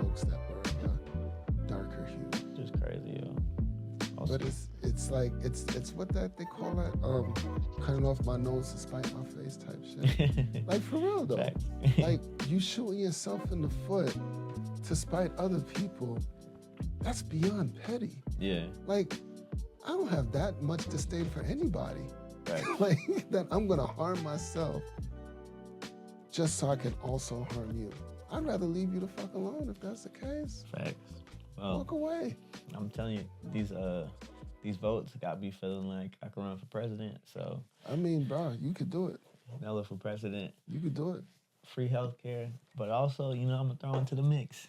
folks that were darker hue. Just crazy, yo. Also, But it's like it's what that they call it cutting off my nose to spite my face type shit. Like for real though. facts. Like you shooting yourself in the foot to spite other people, that's beyond petty. Yeah, Like I don't have that much disdain for anybody. right. Like that I'm gonna harm myself just so I can also harm you. I'd rather leave you the fuck alone if that's the case. Facts. Well, Walk away. I'm telling you, these votes got me feeling like I can run for president. So I mean, bro, you could do it. Nelo for president, You could do it. free healthcare, but also, I'm gonna throw into the mix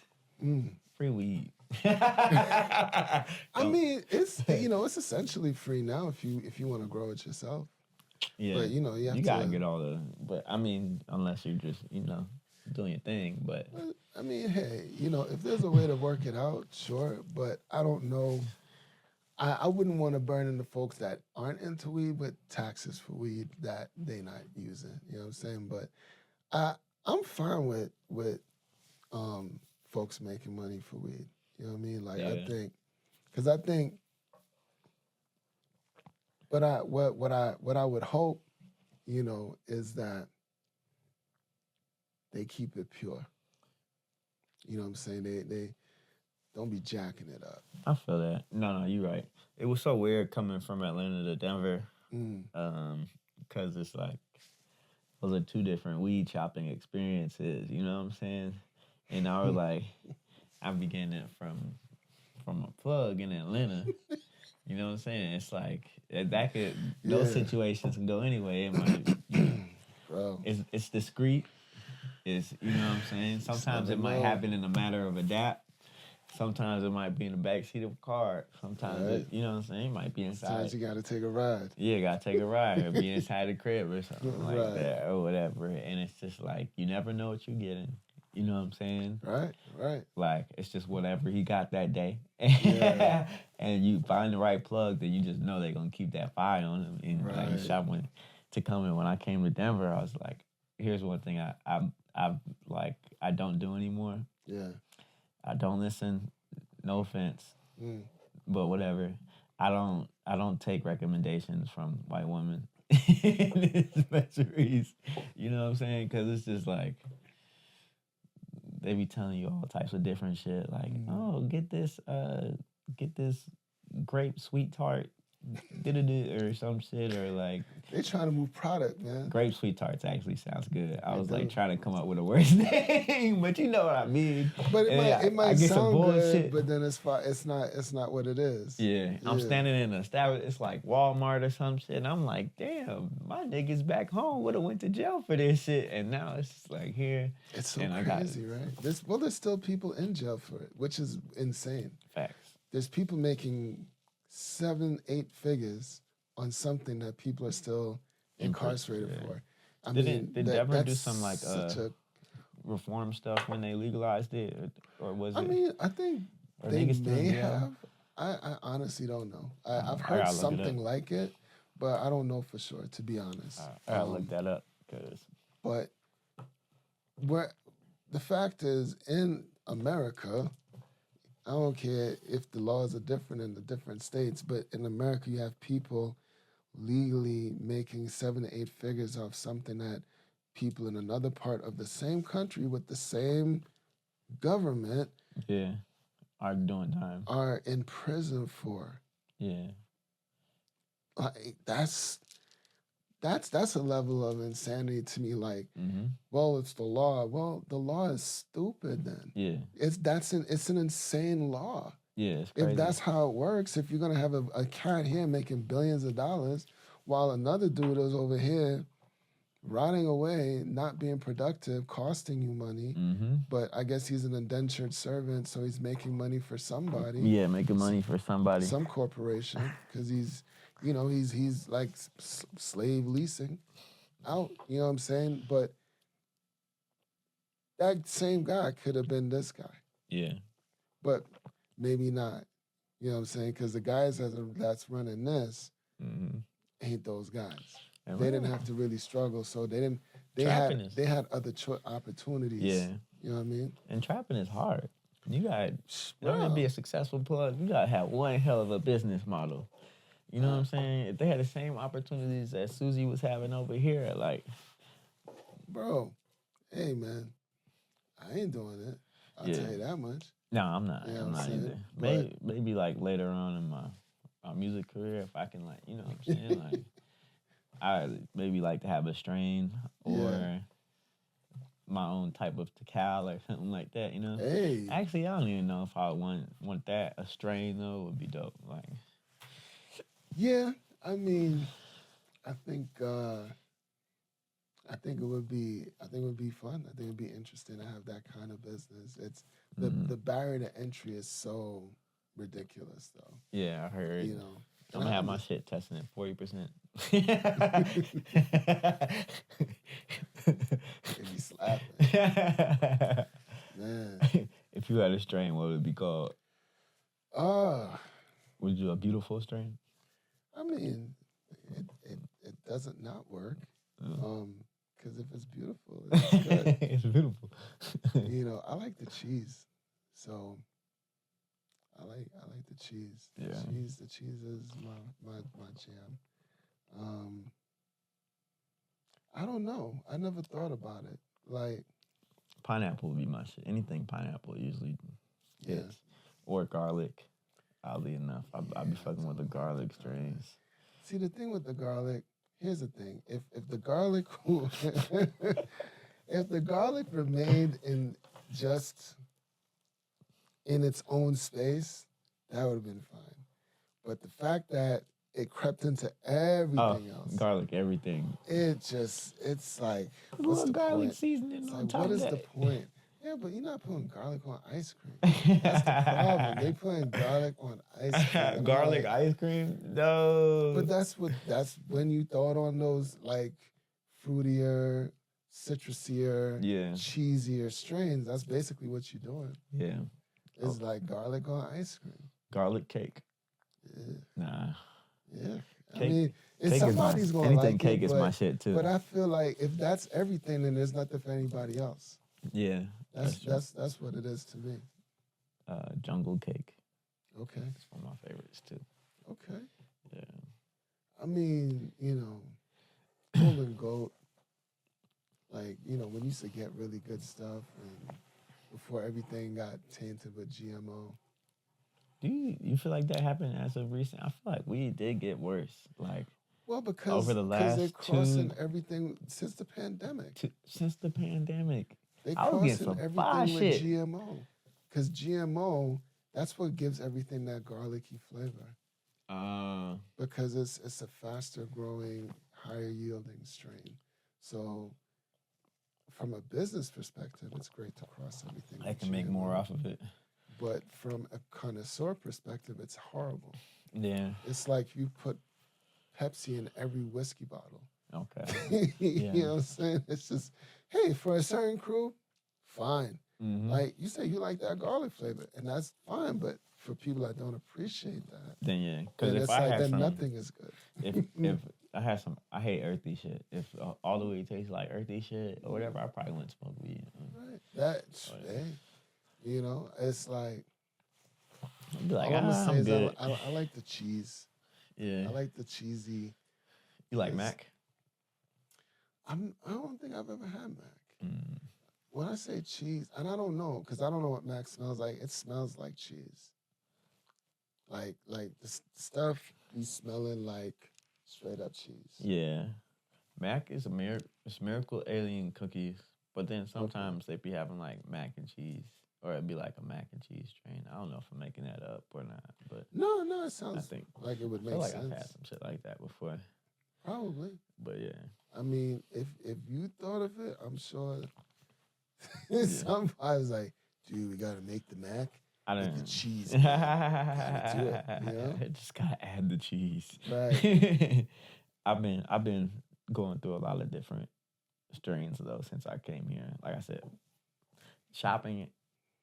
free weed. I mean, it's it's essentially free now if you want to grow it yourself. Yeah, But you have you to gotta get all the. But I mean, unless you're just doing your thing. But I mean, hey, if there's a way to work it out, sure. But I don't know. I wouldn't want to burden the folks that aren't into weed with taxes for weed that they not using. You know what I'm saying? But I'm fine with folks making money for weed. You know what I mean? Like Yeah. I think, what I would hope, is that they keep it pure. You know what I'm saying? They don't be jacking it up. I feel that. No, you're right. It was so weird coming from Atlanta to Denver, because it's like those are two different weed chopping experiences. You know what I'm saying? And I was like, I began it from a plug in Atlanta. You know what I'm saying? It's like those situations can go anyway. It might, Bro. it's discreet. It's what I'm saying. Sometimes it might happen in a matter of a dap. Sometimes it might be in the backseat of a car. Sometimes you know what I'm saying? It might be inside. Sometimes you gotta take a ride. Yeah, gotta take a ride or be inside the crib or something like Right. that or whatever. And it's just like you never know what you're getting. You know what I'm saying? Right. Like it's just whatever he got that day. Yeah. And you find the right plug, then you just know they're gonna keep that fire on him. And like Right. shot when I came to Denver, I was like, here's one thing I don't do anymore. Yeah. I don't listen. No offense, but whatever. I don't take recommendations from white women in dispensaries. You know what I'm saying? Because it's just like they be telling you all types of different shit. Like, oh, get this grape sweet tart, or some shit, or like They trying to move product, man. grape sweet tarts actually sounds good. I was do. like trying to come up with a worse name, but you know what I mean. But And it might I get some sound good, bullshit. but then it's not what it is. Yeah, I'm standing in a establishment. It's like Walmart or some shit. And I'm like, damn, my niggas back home would have went to jail for this shit, and now it's just like here. It's so and crazy, right? There's still people in jail for it, which is insane. Facts. There's people making 7-8 figures on something that people are still incarcerated for. I mean, Did Denver do that's some like such a reform stuff when they legalized it, or was it? I mean, I think Or they niggas still in may jail? have. I honestly don't know. I've I heard gotta look it something up. like it, but I don't know for sure, to be honest. I gotta look that up because But the fact is, in America, I don't care if the laws are different in the different states, but in America, you have people legally making 7 to 8 figures off something that people in another part of the same country with the same government are doing time. are in prison for. Yeah, Like that's a level of insanity to me. Like, well, it's the law. Well, the law is stupid. Then yeah, it's an insane law. yeah. It's crazy. If that's how it works, if you're gonna have a cat here making billions of dollars, while another dude is over here rotting away, not being productive, costing you money, but I guess he's an indentured servant, so he's making money for somebody. Yeah, making money for somebody. Some corporation, because he's like slave leasing out. You know what I'm saying? But that same guy could have been this guy. Yeah, But maybe not. You know what I'm saying? Because the guys that's running this ain't those guys. And They didn't have to really struggle, so they Trapping had other opportunities. Yeah. You know what I mean? And trapping is hard. You got, in order to Bro. be a successful plug, you gotta have one hell of a business model. You know what I'm saying? If they had the same opportunities that Susie was having over here, like, Bro, hey man, I ain't doing it. I'll yeah, tell you that much. no, I'm not. You know what I'm I'm not saying? either. But Maybe like later on in my music career, if I can, like, you know what I'm saying, like, I maybe like to have a strain yeah. or my own type of tecal or something like that. You know. Hey. Actually, I don't even know if I want that. A strain though would be dope. Like, Yeah, I mean, I think I think it would be fun. I think it'd be interesting to have that kind of business. It's the barrier to entry is so ridiculous though. yeah, I heard. You know. I'm And gonna I have my understand. shit testing at 40%. They be slapping. Man. If you had a strain, what would it be called? Uh Would you a beautiful strain? I mean, it doesn't not work. Because if it's beautiful, it's good. It's beautiful. You know, I like the cheese. So I like the cheese. Yeah. The cheese is my jam. Um, I don't know. I never thought about it. Like, Pineapple would be my shit. Anything pineapple usually yeah. hits. Or garlic. Oddly enough, I'll be Yeah, fucking with the garlic strains. See, the thing with the garlic, here's the thing. If the garlic if the garlic remained in just in its own space, that would have been fine. But the fact that it crept into Oh, everything else, garlic, everything. it's like, A what's little the garlic point? seasoning It's on like, top what of is the that. point? Yeah, but you're not putting garlic on ice cream. That's the problem. They putting garlic on ice cream, and I'm Garlic like, ice cream? No. but that's when you throw it on those like fruitier, citrusier, Yeah, cheesier strains. That's basically what you're doing. yeah. It's like garlic on ice cream. Garlic cake. Yeah, Nah. yeah. I Cake mean, if cake is my somebody's gonna anything like cake it, is my shit but too. I feel like if that's everything, then there's nothing for anybody else. Yeah, That's that's true. that's what it is to me. Jungle cake. Okay, It's one of my favorites too. okay. Yeah. I mean, bull and goat. Like when you used to get really good stuff, and before everything got tainted with GMO. Do you feel like that happened as of recent? I feel like we did get worse. Like Well, over the because they're last crossing everything since the pandemic. since the pandemic. They I was getting crossing some fire everything with shit. GMO. Because GMO, that's what gives everything that garlicky flavor. Because it's a faster growing, higher yielding strain. So from a business perspective, it's great to cross everything I with can make GMO. more off of it. But from a connoisseur perspective, it's horrible. Yeah. It's like you put Pepsi in every whiskey bottle. Okay. You know what I'm saying? It's just, hey, for a certain crew, fine. Mm-hmm. Like you say, you like that garlic flavor, and that's fine. But for people that don't appreciate that, Then yeah, then because if it's I like had then some, nothing is good. if I had some, I hate earthy shit. If all the way tastes like earthy shit or whatever, I probably wouldn't smoke weed. Right. That's hey, it's like I'd be like, all I'm gonna say I'm is good. I like the cheese. Yeah. I like the cheesy. You like Mac? I don't think I've ever had Mac. Mm. When I say cheese, and I don't know, because I don't know what Mac smells like. It smells like cheese. Like the stuff be smelling like straight up cheese. Yeah. Mac is it's Miracle Alien cookies, but then sometimes they be having like mac and cheese, or it'd be like a mac and cheese strain. I don't know if I'm making that up or not, but No, it sounds I think like it would I make feel like sense. I've had some shit like that before. Probably. But yeah. I mean, if you thought of it, I'm sure Yeah. somebody's like, dude, we gotta make the mac. I With don't. the cheese. Gotta do it. You know? Just gotta add the cheese. Right. I've been going through a lot of different strains though since I came here. Like I said, shopping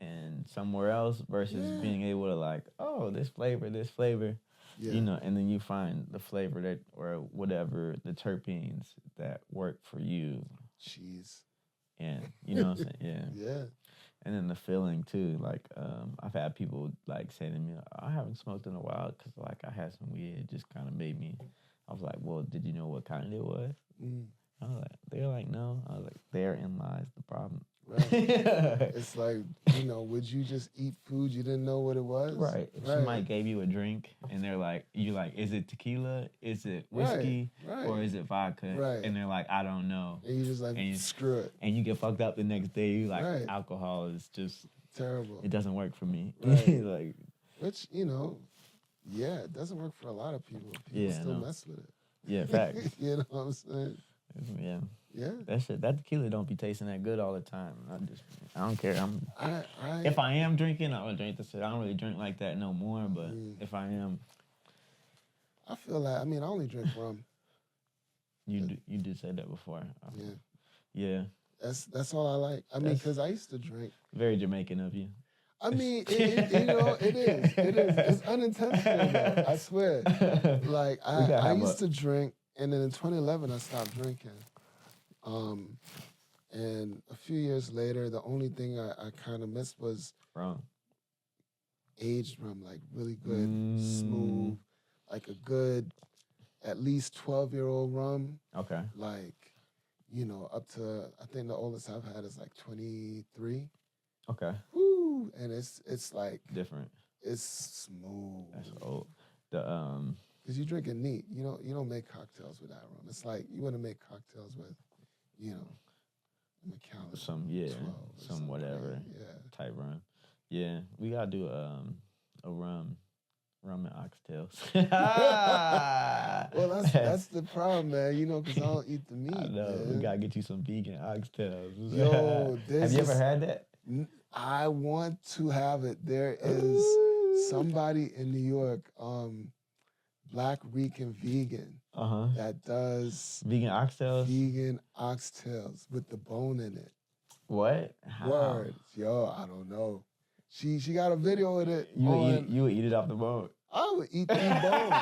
and somewhere else versus being able to like, oh, this flavor. Yeah. And then you find the flavor that or whatever the terpenes that work for you. Cheese. And you know what I'm saying? Yeah. Yeah. And then the feeling too, like I've had people like say to me, I haven't smoked in a while because like I had some weed. It just kind of made me. I was like, well, did you know what kind it was? Mm. I was like, they're like, no. I was like, therein lies the problem. Right. It's like, would you just eat food you didn't know what it was? Right. If somebody gave you a drink and they're like, you like, is it tequila? Is it whiskey? Right. Or is it vodka? Right. And they're like, I don't know. And you just like, screw it. And you get fucked up the next day. You like, alcohol is just terrible. It doesn't work for me. Right. Like, which, it doesn't work for a lot of people. People still mess with it. Yeah, facts. You know what I'm saying? Yeah. Yeah. That tequila don't be tasting that good all the time. I don't care. If I am drinking, I'm gonna drink this shit. I don't really drink like that no more, but if I am, I feel like I only drink rum. You did say that before. Yeah. Yeah. That's all I like. Because I used to drink. Very Jamaican of you. It is. It's unintentional, though. I swear. Like, I used to drink, and then in 2011, I stopped drinking. And a few years later, the only thing I kind of missed was rum. Aged rum, like really good, smooth, like a good, at least 12-year-old rum. Okay. Like, up to, I think the oldest I've had is like 23. Okay. Woo! And it's like different. It's smooth. That's old. Because you're drinking neat. You don't make cocktails with that rum. It's like you want to make cocktails with, Macallan. Some whatever. Yeah. Type rum. Yeah, we gotta do a rum and oxtails. Well, that's the problem, man. Because I don't eat the meat. I know. Man. We gotta get you some vegan oxtails. Yo, have you ever had that? I want to have it. There is somebody in New York, Black Rican vegan, that does vegan oxtails. Vegan oxtails with the bone in it. What? How? Word, yo, I don't know. She got a video of it. You would eat it off the bone. I would eat the bone.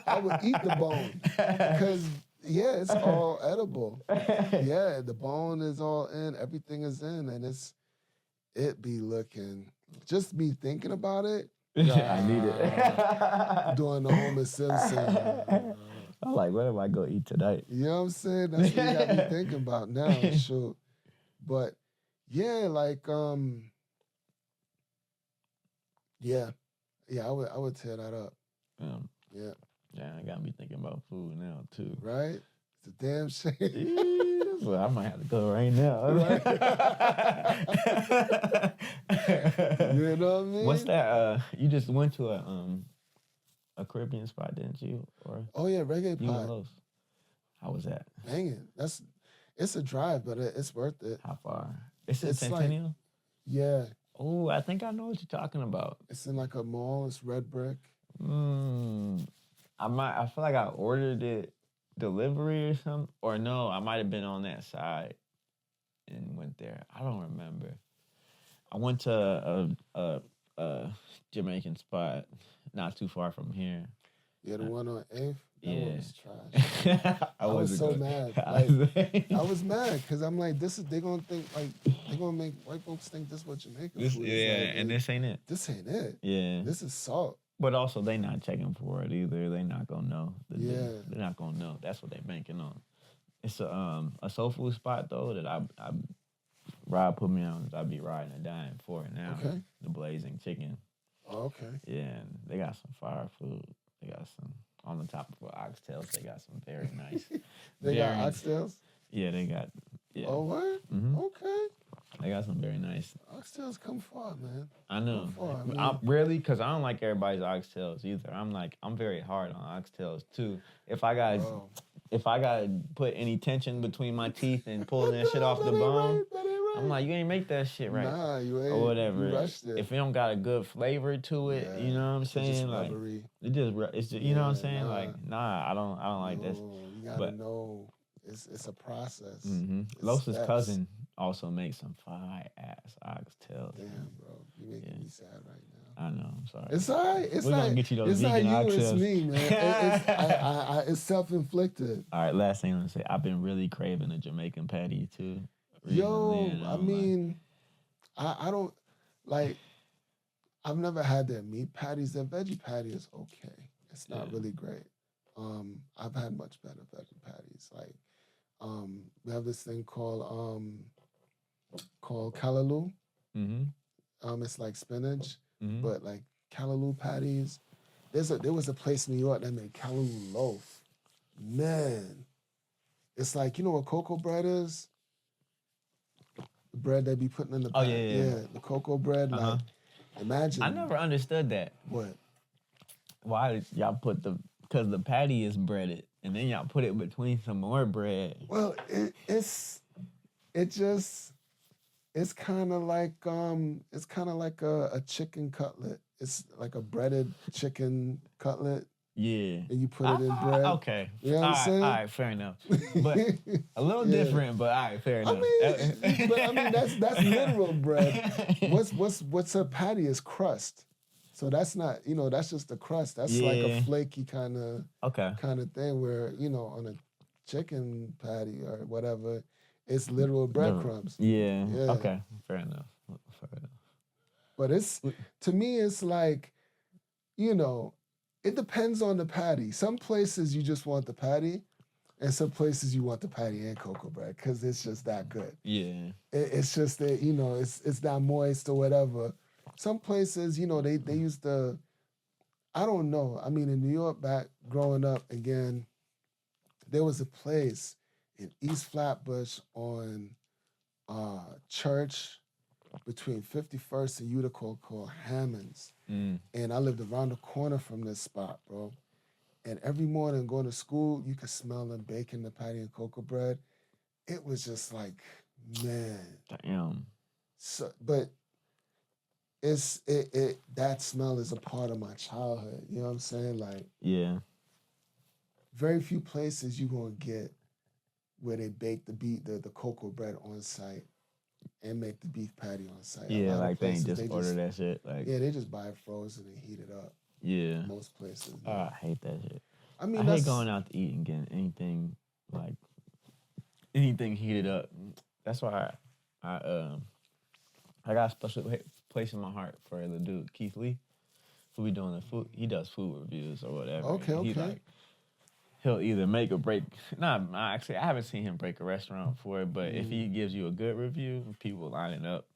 I would eat the bone because it's all edible. Yeah, the bone is all in. Everything is in, and it be looking. Just me thinking about it. I need it. Doing the Homer Simpson. I'm like, what am I gonna eat tonight? You know what I'm saying? That's what you got me thinking about now. Sure, but yeah, like yeah, I would tear that up. Yeah. Yeah, I gotta be thinking about food now too. Right? It's a damn shame. Well, I might have to go right now. You know what I mean? What's that? You just went to a Caribbean spot, didn't you? Or oh yeah, Reggae Pot. How was that? Banging. It's a drive, but it's worth it. How far? It's in Centennial? Like, yeah. Oh, I think I know what you're talking about. It's in like a mall. It's red brick. I feel like I ordered it delivery or something. Or no, I might have been on that side and went there. I don't remember. I went to a Jamaican spot not too far from here. Yeah, the one on 8th? That one was trash. I was so mad. Like, I was mad because I'm like, they're going to think, like, they're going to make white folks think this is what Jamaican food is. Yeah, and this ain't it. This ain't it. Yeah. This is salt. But also, they not checking for it either. They not going to know. They're not going to know. That's what they banking on. It's a soul food spot, though, that Rob put me on. I be riding and dying for it now. Okay. The Blazing Chicken. Oh, okay. Yeah, and they got some fire food. They got some, on the top of oxtails, they got some very nice. They got oxtails? Yeah, they got. Yeah. Oh, what? Mm-hmm. Okay. They got some very nice. Oxtails come far, man. I know. Come far, I'm really, because I don't like everybody's oxtails either. I'm very hard on oxtails too. If I got put any tension between my teeth and pulling that shit off the bone, I'm like, you ain't make that shit right. Nah, you ain't. Or whatever. You rushed it. If it don't got a good flavor to it, you know what I'm saying? Just like rubbery. it's just you know what I'm saying? Nah. Like, nah, I don't like this. You gotta know it's a process. Mm-hmm. Los's cousin also makes some fire ass oxtails. Damn, bro. You making me sad right now. I know, I'm sorry. It's all right. We're gonna get you those vegan oxtails. It's me, man. It's self-inflicted. All right, last thing I'm gonna say. I've been really craving a Jamaican patty too. Yo, I I don't like. I've never had their meat patties. Their veggie patty is okay. It's not Yeah. really great. I've had much better veggie patties. Like we have this thing called callaloo. Mm-hmm. It's like spinach, Mm-hmm. but like callaloo patties. There was a place in New York that made callaloo loaf. Man, it's like you know what cocoa bread is? The bread they be putting in the Oh yeah, pan. yeah. Yeah, the cocoa bread. Uh huh. Like I imagine never understood that. what? Why y'all put the because the patty is breaded and then y'all put it between some more bread. Well, it just it's kind of like a chicken cutlet. It's like a breaded chicken cutlet, Yeah. and you put it in bread. Okay. You know what All I'm right. All saying? right. Fair enough. But a little Yeah. different. But all right. Fair I enough. mean, but I mean that's literal bread. What's a patty is crust. So that's not, that's just the crust. That's like a Yeah. flaky kind of Okay. thing where, on a chicken patty or whatever, it's literal breadcrumbs. Yeah. Yeah. Okay. Fair enough. Fair enough. But to me it's like, you know, it depends on the patty. Some places you just want the patty, and some places you want the patty and cocoa bread because it's just that good. Yeah. It's just that it's that moist or whatever. Some places, they use the I don't know. I mean, in New York, back growing up again, there was a place in East Flatbush on Church between 51st and Utica called Hammond's, Mm. and I lived around the corner from this spot, bro. And every morning going to school, you could smell them baking the patty and cocoa bread. It was just like, man. Damn. So, but it that smell is a part of my childhood. You know what I'm saying? Like Yeah. very few places you gonna get where they bake the cocoa bread on site and make the beef patty on site. A Yeah. lot of Like they ain't places just order that shit. Like. yeah, they just buy it frozen and heat it up. Yeah. Most places. Oh, I hate that shit. I mean I hate that's going out to eat and getting like anything heated up. That's why I got a special place in my heart for the dude Keith Lee, who be doing the food. He does food reviews or whatever. okay, And he okay. like he'll either make or break. Actually, I haven't seen him break a restaurant for it, but if he gives you a good review, people lining up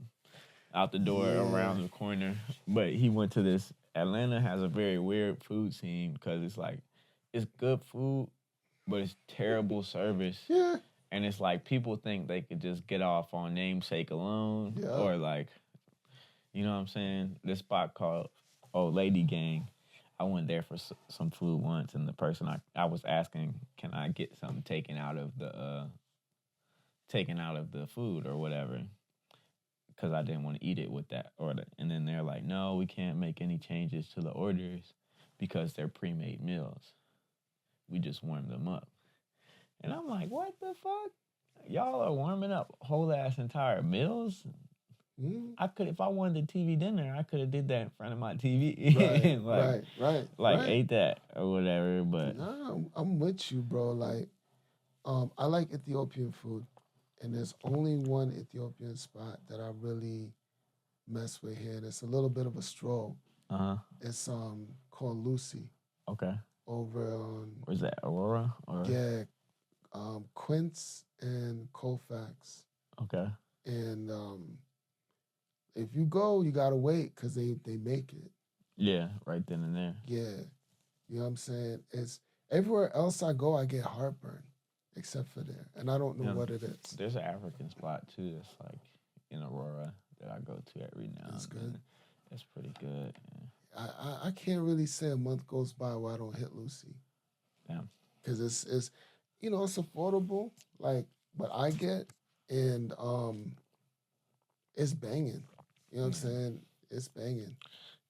out the door Yeah. around the corner. But he went to this. Atlanta has a very weird food scene because it's like it's good food, but it's terrible service. Yeah. And it's like people think they could just get off on namesake alone, Yeah. or like, you know what I'm saying? This spot called Old Lady Gang. I went there for some food once, and the person I was asking, can I get something taken out of the food or whatever? Because I didn't want to eat it with that order. And then they're like, no, we can't make any changes to the orders because they're pre-made meals. We just warm them up. And I'm like, what the fuck? Y'all are warming up whole ass entire meals? Mm. I could, if I wanted a TV dinner, I could have did that in front of my TV. Right, like right. ate that or whatever. But Nah, I'm with you, bro. Like, I like Ethiopian food, and there's only one Ethiopian spot that I really mess with here, and it's a little bit of a stroll. It's called Lucy Okay. over on Where's that? Aurora or Quince and Colfax, okay. and if you go, you gotta wait because they make it. Yeah, right then and there. Yeah, you know what I'm saying. It's everywhere else I go, I get heartburn, except for there, and I don't know what it is. There's an African spot too that's like in Aurora that I go to every now That's and good. then. It's pretty good. Yeah. I can't really say a month goes by where I don't hit Lucy. Damn. Because it's it's affordable, like what I get, and it's banging. You know what I'm saying? It's banging.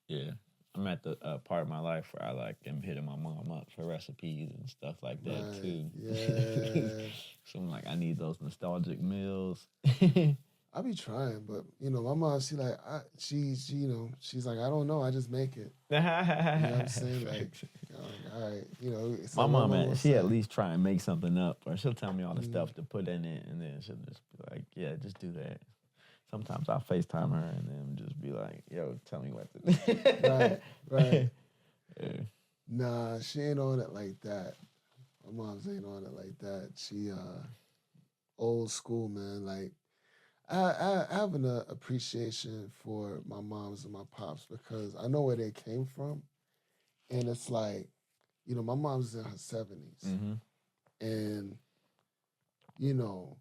Yeah. I'm at the part of my life where I like am hitting my mom up for recipes and stuff like that Right. too. Yeah. So I'm like, I need those nostalgic meals. I be trying, but my mom, she's like, she's like, I don't know, I just make it. You know what I'm saying? Like, all right, my mom, she at least try and make something up, or she'll tell me all the stuff to put in it, and then she'll just be like, yeah, just do that. sometimes I FaceTime her and then just be like, "Yo, tell me what to." Right, right. Yeah. Nah, she ain't on it like that. My mom's ain't on it like that. She old school, man. Like I have an appreciation for my moms and my pops because I know where they came from, and it's like, my mom's in her 70s, Mhm. and you know,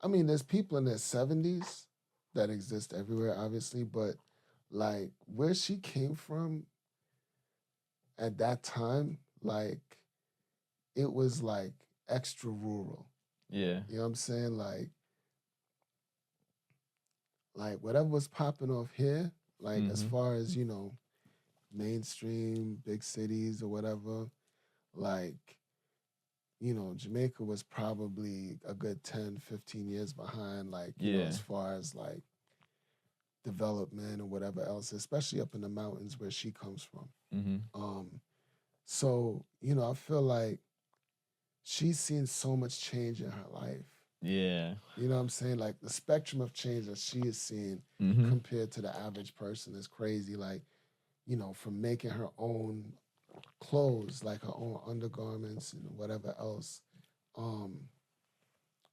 I mean, there's people in their 70s that exist everywhere, obviously, but like where she came from at that time, like it was like extra rural. Yeah. You know what I'm saying? Like whatever was popping off here, like as Mhm. far as, mainstream, big cities or whatever, like, Jamaica was probably a good 10, 15 years behind, like, Yeah. as far as like development or whatever else, especially up in the mountains where she comes from. Mhm. Um, so, I feel like she's seen so much change in her life. Yeah. You know what I'm saying? Like the spectrum of change that she has seen Mhm. compared to the average person is crazy. Like, from making her own clothes, like her own undergarments and whatever else, um,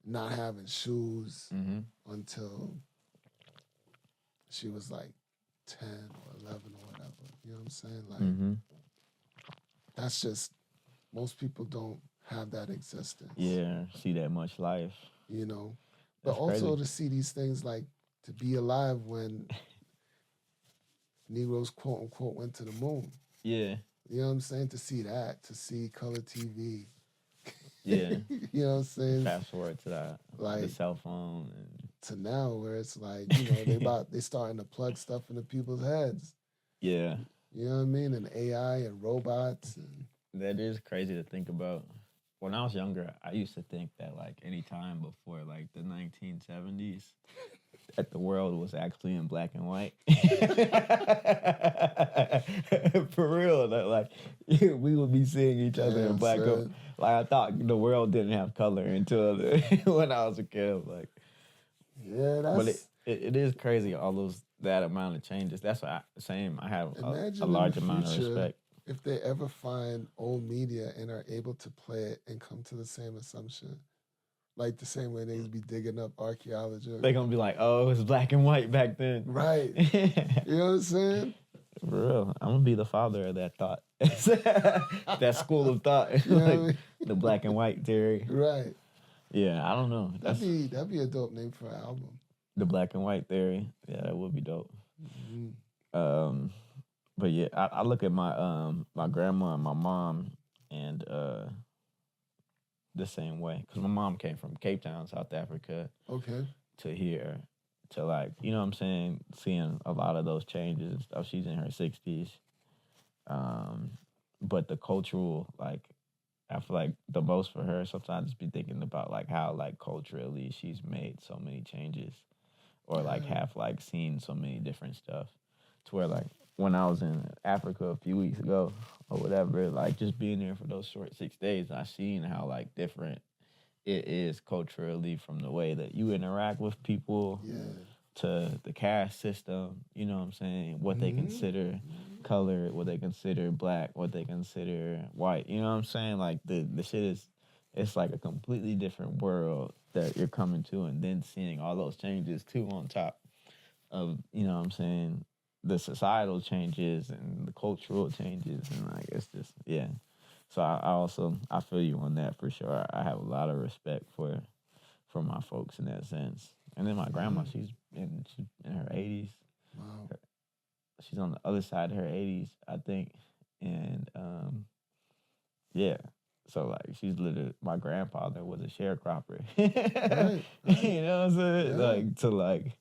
not having shoes Mhm. until she was like 10 or 11 or whatever. You know what I'm saying? Like, Mhm. that's just, most people don't have that existence, Yeah. See that much life. you know? But That's also crazy. to see these things like to be alive when Negroes, quote unquote, went to the moon. Yeah. You know what I'm saying? To see that, to see color TV. Yeah. You know what I'm saying? Fast forward to the Like cell phone and to now where it's like, they starting to plug stuff into people's heads. yeah. You know what I mean? And AI and robots and That is crazy to think about. When I was younger, I used to think that like any time before like the 1970s, that the world was actually in black and white. For real, that like we would be seeing each other in damn black. son. Like I thought the world didn't have color until when I was a kid. Like, Yeah, but that's it is crazy all those that amount of changes. That's why same. I have a imagine in the large amount of future respect. if they ever find old media and are able to play it and come to the same assumption. Like the same way niggas be digging up archaeology. They're gonna be like, "Oh, it was black and white back then." Right. You know what I'm saying? For real, I'm gonna be the father of that thought. That school of thought, You know like what the black and white theory. I mean? Right. Yeah, I don't know. That's That'd be a dope name for an album. the black and white theory. Yeah, that would be dope. Mhm. Um, but yeah, I look at my grandma and my mom and the same way because my mom came from Cape Town, South Africa, Okay. to here, to like you know what I'm saying, seeing a lot of those changes and stuff. She's in her 60s. Um, but the cultural, like, I feel like the most for her, sometimes just be thinking about like how like culturally she's made so many changes or like Yeah. have like seen so many different stuff. To where like when I was in Africa a few weeks ago or whatever, like just being there for those short 6 days, I seen how like different it is culturally from the way that you interact with people Yeah. to the caste system, you know what I'm saying? What they Hmm. consider color, what they consider black, what they consider white. You know what I'm saying? Like the shit is it's like a completely different world that you're coming to and then seeing all those changes too on top of, you know what I'm saying, the societal changes and the cultural changes and like it's just yeah. So I also I feel you on that for sure. I have a lot of respect for my folks in that sense. And then my grandma, Yeah. she's in her 80s. Wow. She's on the other side of her 80s, I think. And yeah. So like she's literally my grandfather was a sharecropper. Right. Right. You know what I'm saying? Yeah. Like to like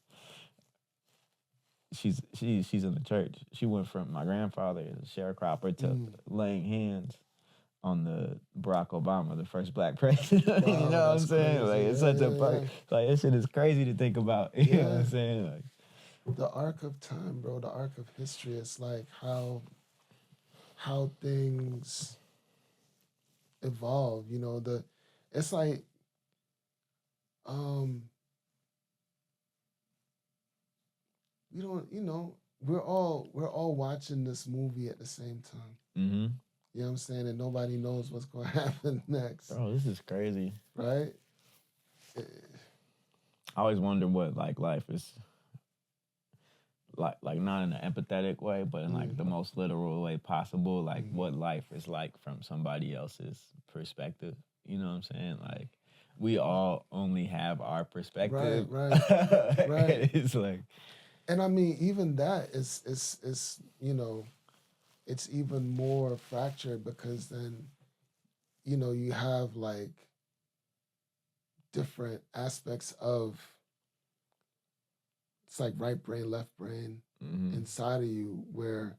she's in the church. She went from my grandfather as a sharecropper to Mm. laying hands on the Barack Obama, the first black president. You Wow. know what I'm That's saying? crazy. Like it's Yeah. such a Yeah. part. Yeah. Like that shit is crazy to think about. You know what Yeah. I'm saying? Like The arc of time, bro. The arc of history. It's like how things evolve. It's like um we don't, we're all watching this movie at the same time. Mm-hmm. You know what I'm saying? And nobody knows what's going to happen next, Bro, this is crazy. right? I always wonder what like life is like not in an empathetic way, but in like the most literal way possible. Like what life is like from somebody else's perspective. You know what I'm saying? Like we all only have our Right, perspective. right, right. It's like And I mean, even that is it's even more fractured because then you have like different aspects of it's like right brain, left brain mm-hmm. inside of you where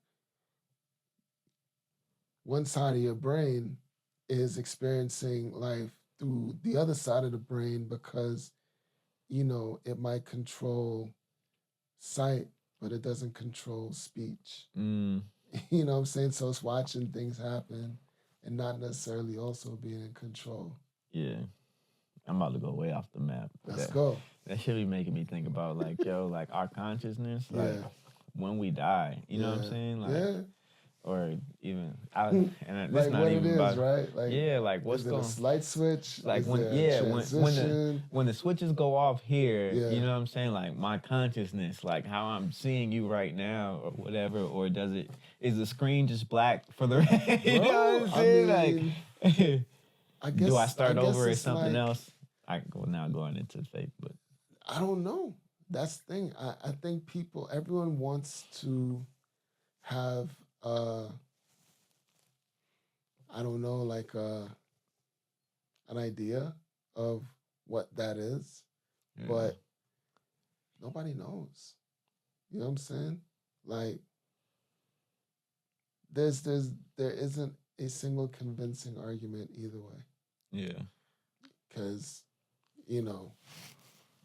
one side of your brain is experiencing life through the other side of the brain because it might control sight, but it doesn't control speech. Mm, You know what I'm saying? So it's watching things happen and not necessarily also being in control. yeah. I'm about to go way off the map. Let's go. That should be making me think about like, yo, like our consciousness, like Yeah. when we die, you know what I'm Yeah. saying? Like Yeah. or even this Like not what it even is, about right? Like yeah, like what's is it a going slight switch? like Is when there a yeah transition? when the switches go off here, Yeah. you know what I'm saying, like my consciousness, like how I'm seeing you right now or whatever, or does it is the screen just black for the you know what Bro, I'm I saying, mean, like I do I guess I start guess over as it's something like else? I go now going into faith, but I don't know. That's the thing. I think everyone wants to have I don't know, like an idea of what that is, yeah, but nobody knows. You know what I'm saying? Like there isn't a single convincing argument either way yeah, because you know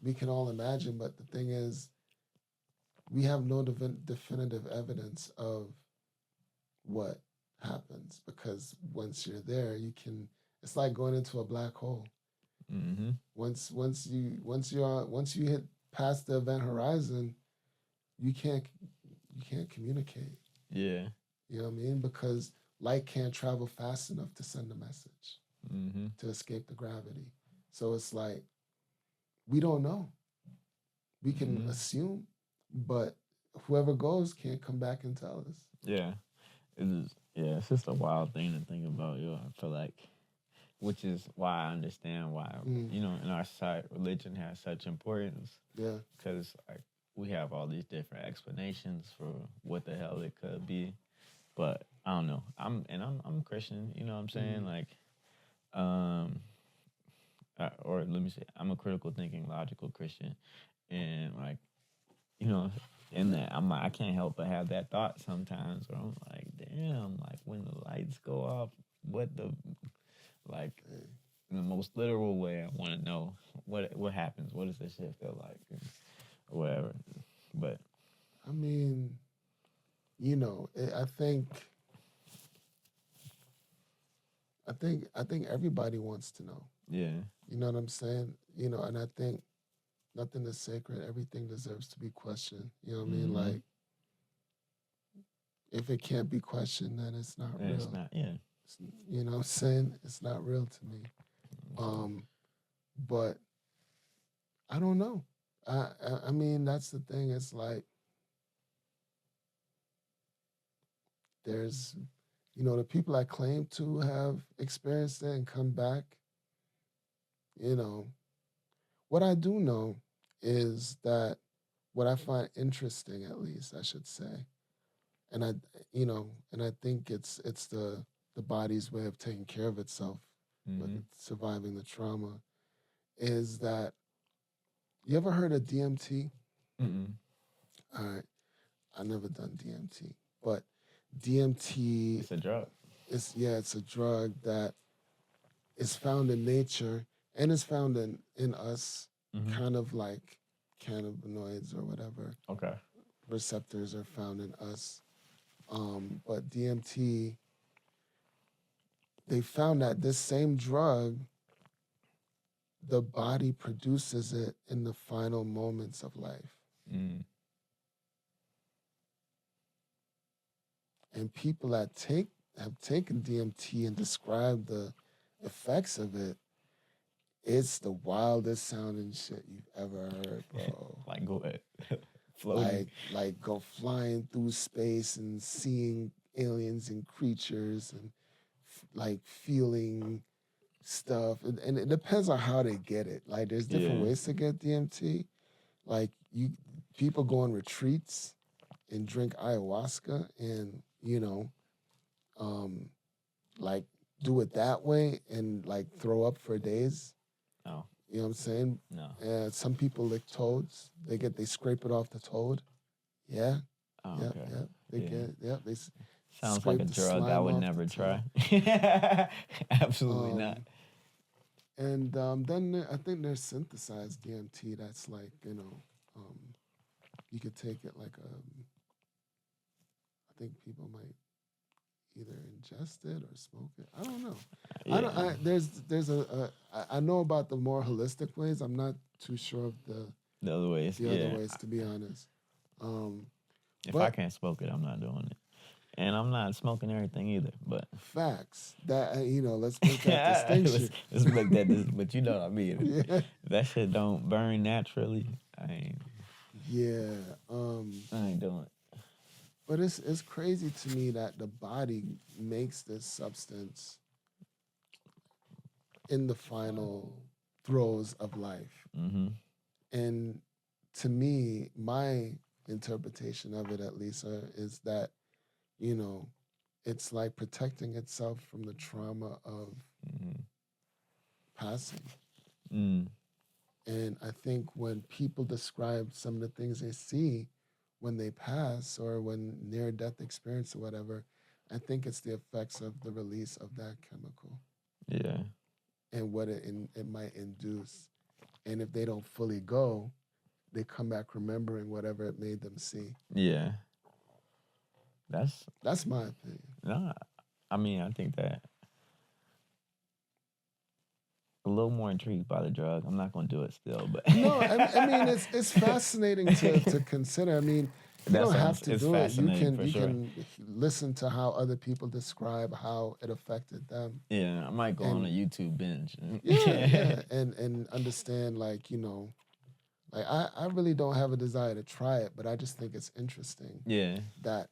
we can all imagine, but the thing is we have no definitive evidence of what happens because once you're there, you can. It's like going into a black hole. mm-hmm, Once you hit past the event horizon, you can't communicate. yeah, You know what I mean? Because light can't travel fast enough to send a message mm-hmm, to escape the gravity. So it's like we don't know. We can mm-hmm, assume, but whoever goes can't come back and tell us. yeah. It's just a wild thing to think about, yo. I feel like, which is why I understand why Mm, in our society religion has such importance yeah. because like we have all these different explanations for what the hell it could be, but I don't know. I'm Christian, you know what I'm saying? Mm, Like, or let me say, I'm a critical thinking, logical Christian, and like you know, in that I'm like I can't help but have that thought sometimes where I'm like, damn, like when the lights go off, what the like in the most literal way, I want to know what happens. What does this shit feel like, or whatever. But I mean, I think everybody wants to know. yeah, You know what I'm saying? And I think nothing is sacred. Everything deserves to be questioned. You know what I mean? mm-hmm. Like if it can't be questioned, then it's not And it's real. not, yeah. You know what I'm saying? It's not real to me. So Um, but I don't know. I mean that's the thing. It's like there's the people that claim to have experienced it and come back, you know, what I do know is that what I find interesting, at least I should say, and I think it's the body's way of taking care of itself with mm-hmm. surviving the trauma, is that you ever heard of DMT? Mm-mm. All right, I never done DMT, but DMT It's a drug. it's a drug that is found in nature and is found in us, Mm-hmm. kind of like cannabinoids or whatever Okay. receptors are found in us. But DMT, they found that this same drug, the body produces it in the final moments of life. Mm. And people that have taken DMT and described the effects of it, it's the wildest sounding shit you've ever heard, bro. Like go ahead. Floating. Like go flying through space and seeing aliens and creatures and like feeling stuff. And it depends on how they get it. Like there's different Yeah. ways to get DMT. Like people go on retreats and drink ayahuasca and um, like do it that way and like throw up for days. Oh, You know what I'm saying? no. And some people lick toads. They scrape it off the toad. Yeah, Oh, yeah, okay. yeah. They Yeah. get Sounds like scrape a the drug I slime would off never the toad. try. Absolutely not. And then I think there's synthesized DMT that's like um, you could take it like I think people might either ingest it or smoke it. I don't know. I don't. Yeah. I know about the more holistic ways. I'm not too sure of The other ways, the other yeah. ways, to be honest. If I But can't smoke it, I'm not doing it. And I'm not smoking everything either. But facts let's make that let's, distinction. let's make that. But you know what I mean. Yeah, If that shit don't burn naturally, yeah. I ain't doing it. But it's crazy to me that the body makes this substance in the final throes of life. Mm-hmm. And to me, my interpretation of it, at least, is that, you know, it's like protecting itself from the trauma of Mm-hmm. passing. Mm. And I think when people describe some of the things they see when they pass or when near death experience or whatever, I think it's the effects of the release of that chemical Yeah. and what it might induce. And if they don't fully go, they come back remembering whatever it made them see. Yeah. That's my opinion. Nah. I mean, I think that a little more intrigued by the drug. I'm not gonna do it still, but No, I mean it's fascinating to consider. I mean, you that don't have sounds to it's do it. fascinating for You sure. can listen to how other people describe how it affected them. Yeah, I might go on a And YouTube binge. yeah, and understand like I really don't have a desire to try it, but I just think it's interesting Yeah. that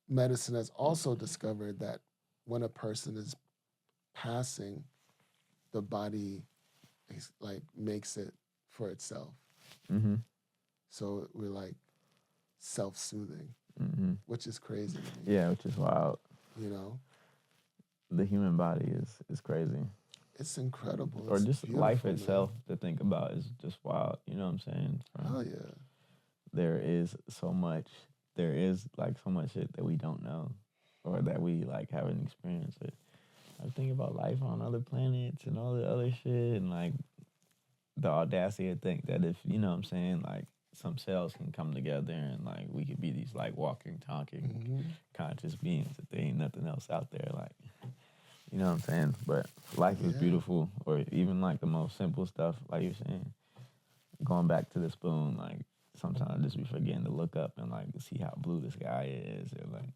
medicine has also discovered that when a person is passing, the body like makes it for itself. Mm-hmm. So we're like self-soothing, Mm-hmm. which is crazy to me. Yeah, which is wild. You know, The human body is crazy. it's incredible. Or It's just life beautiful, itself to think about is just wild. You know what I'm saying? man. Hell yeah. There is so much. There is like so much shit that we don't know, or that we like haven't experienced it. I think about life on other planets and all the other shit, and like the audacity to think that if you know what I'm saying, like some cells can come together and like we could be these like walking, talking, conscious beings. That there ain't nothing else out there, like you know what I'm saying. But life is Yeah. beautiful, or even like the most simple stuff, like you're saying. Going back to the spoon, like sometimes I just be forgetting to look up and like see how blue the sky is, or like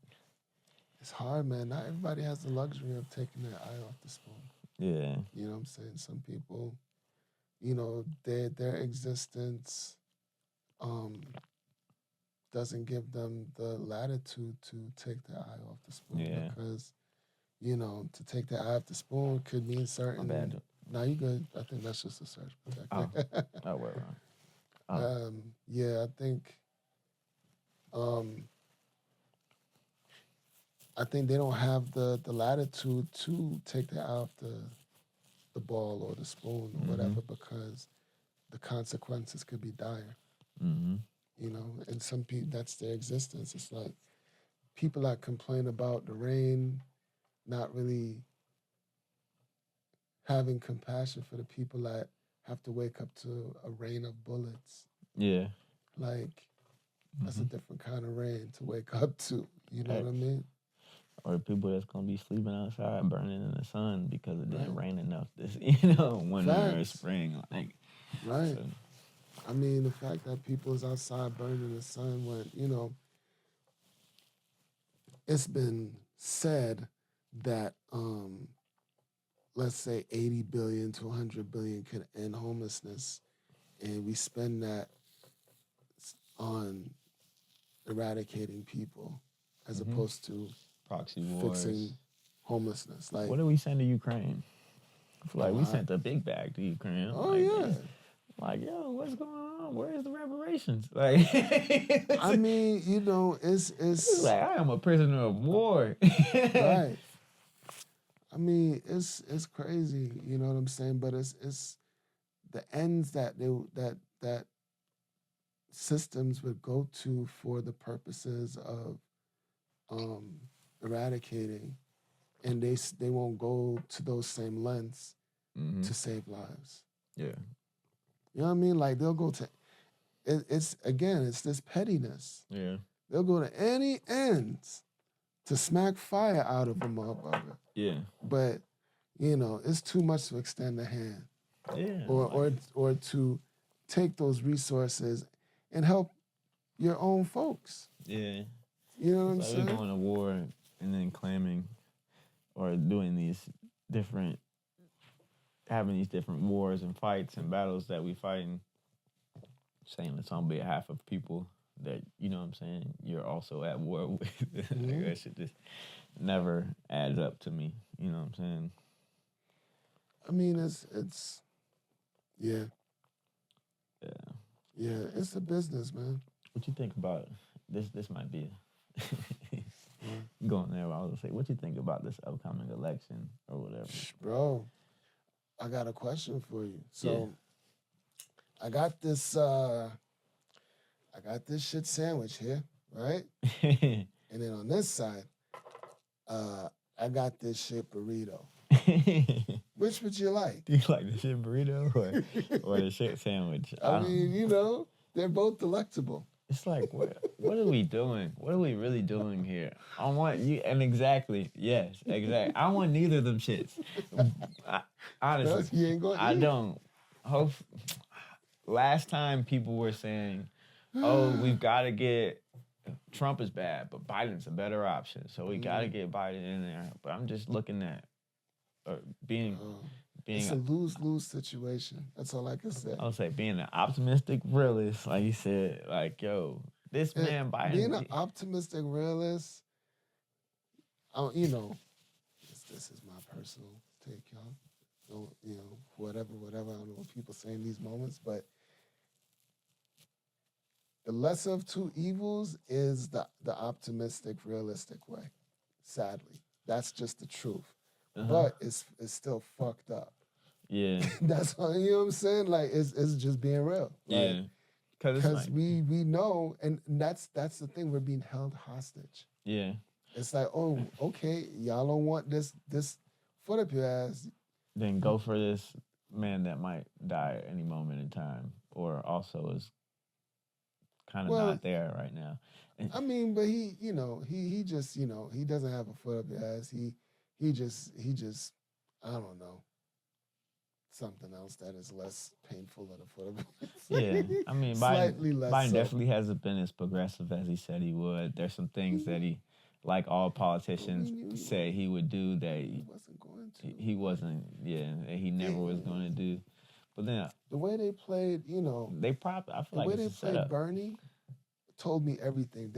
It's hard, man. Not everybody has the luxury of taking their eye off the spoon. yeah, You know what I'm saying? Some people, their existence um doesn't give them the latitude to take their eye off the spoon yeah. because, to take their eye off the spoon could mean My certain. bad. No, you good. I think that's just a surge Oh, protector. oh, we're wrong. Oh, Yeah, um, I think they don't have the latitude to take their eye off the ball or the spoon or whatever because the consequences could be dire. mm-hmm. And some people that's their existence. It's like people that complain about the rain, not really having compassion for the people that have to wake up to a rain of bullets. Yeah. Like that's a different kind of rain to wake up to. You know Facts. what I mean? Or people that's gonna be sleeping outside, burning in the sun because it didn't Right. rain enough this, winter or Facts. spring. Like, Right. so, I mean, the fact that people is outside burning in the sun when, it's been said that let's say 80 billion to 100 billion could end homelessness, and we spend that on eradicating people as Mm-hmm. opposed to Proxy wars. fixing homelessness. Like, What did we send to Ukraine? I feel like oh, we sent a big bag to Ukraine. I'm oh like, yeah. man, like, yo, what's going on? Where's the reparations? Like, I mean, it's it's like I am a prisoner of war. right. I mean, it's crazy. You know what I'm saying? But it's the ends that systems would go to for the purposes of um, eradicating, and they won't go to those same lengths Mm-hmm. to save lives. Yeah. You know what I mean? Like they'll go to it's again, it's this pettiness. Yeah. They'll go to any ends to smack fire out of a motherfucker. Yeah. But it's too much to extend a hand, Yeah. or to take those resources and help your own folks. Yeah. You know what I'm It's like saying? we're going to war and then claiming or doing these different, having these different wars and fights and battles that we fighting, saying it's on behalf of people that, you know what I'm saying, you're also at war with. Mm-hmm. Like, that shit just never adds up to me. You know what I'm saying? I mean, it's yeah. Yeah. Yeah, it's a business, man. What you think about this? This might be going there. I was gonna say, what you think about this upcoming election or whatever? Bro, I got a question for you. So I got this shit sandwich here, right? And then on this side, I got this shit burrito. Which would you like? Do you like the shit burrito or the shit sandwich? I mean, they're both delectable. It's like, what are we doing? What are we really doing here? I want you, and exactly, yes, exactly. I want neither of them shits. Honestly, You ain't gonna I eat. don't. Hope. Last time people were saying, "Oh, we've got to get Trump is bad, but Biden's a better option, so we got to get Biden in there." But I'm just looking at being. It's a lose-lose situation. That's all I can say. I would say being an optimistic realist, like you said, like, yo, this man Biden. Being an optimistic realist, this is my personal take, y'all. Don't, whatever. I don't know what people say in these moments, but the lesser of two evils is the optimistic, realistic way. Sadly, that's just the truth. But it's still fucked up. Yeah. That's all, you know what I'm saying? Like it's just being real. Like, yeah. Because we know, and that's the thing, we're being held hostage. Yeah. It's like, oh, okay, y'all don't want this foot up your ass. Then go for this man that might die at any moment in time, or also is kind of not there right now. I mean, but he just, he doesn't have a foot up your ass. He just, I don't know, something else that is less painful than a foot up your ass. Yeah, I mean, Biden definitely hasn't been as progressive as he said he would. There's some things that he, like all politicians, say he would do that he wasn't going to. He wasn't, he never was going to do. But then the way they played, I feel the like way they played Bernie told me everything.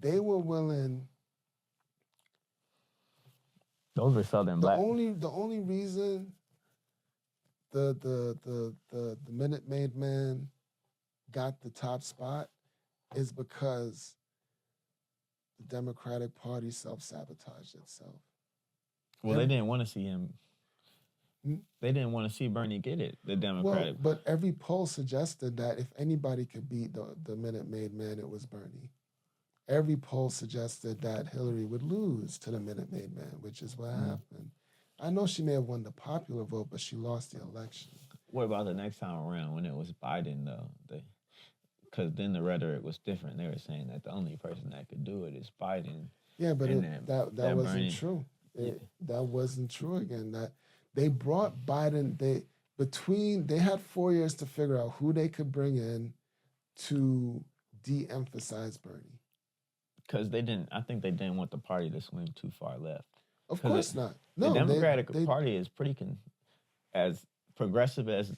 They were willing. Those were Southern black. The only reason the Minute Maid Man got the top spot is because the Democratic Party self-sabotaged itself. Well, they didn't want to see him. They didn't want to see Bernie get it, the Democratic. Well, but every poll suggested that if anybody could beat the Minute Maid Man, it was Bernie. Every poll suggested that Hillary would lose to the Minute Maid Man, which is what happened. I know she may have won the popular vote, but she lost the election. What about the next time around when it was Biden, though? Because then the rhetoric was different. They were saying that the only person that could do it is Biden. Yeah, but that wasn't true. That wasn't true again. That they brought Biden. They had 4 years to figure out who they could bring in to de-emphasize Bernie. because they didn't. I think they didn't want the party to swing too far left. Of Because course not. the No, Democratic they Party is pretty as progressive as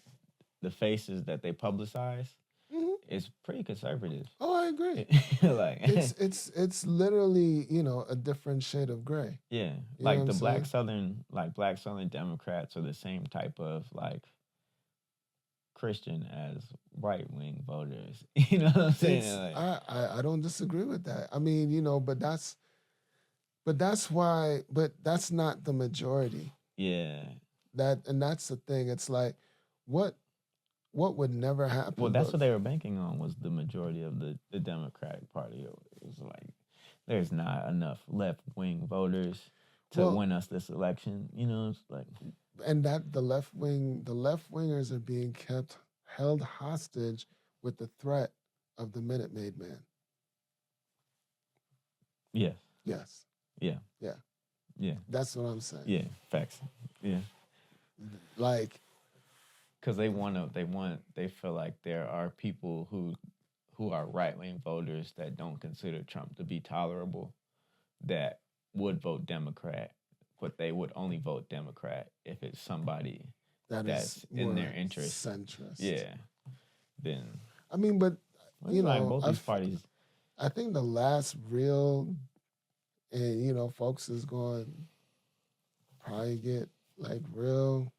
the faces that they publicize. mhm. It's pretty conservative. Oh, I agree. Like It's literally, a different shade of gray. yeah, You know what like I'm the saying? black Southern Democrats are the same type of like Christian as right wing voters. You know what I'm saying? It's Like I don't disagree with that. I mean, but that's why but that's not the majority. yeah. That's the thing. It's like what what would never Well, happen, that's but what they were banking on was the majority of the Democratic Party. It was like there's not enough left wing voters to well, win us this election. You know, it's like and that the left wingers are being kept held hostage with the threat of the Minute Maid man. yes, Yes. yeah, Yeah. yeah, That's what I'm saying. yeah, facts, yeah. Like, Because they feel like there are people who are right wing voters that don't consider Trump to be tolerable that would vote Democrat, but they would only vote Democrat if it's somebody that is that's in more their interest. centrist. Yeah. Then I mean, but well, it's like both these I've parties. I think the last real, and folks is going to probably get like real,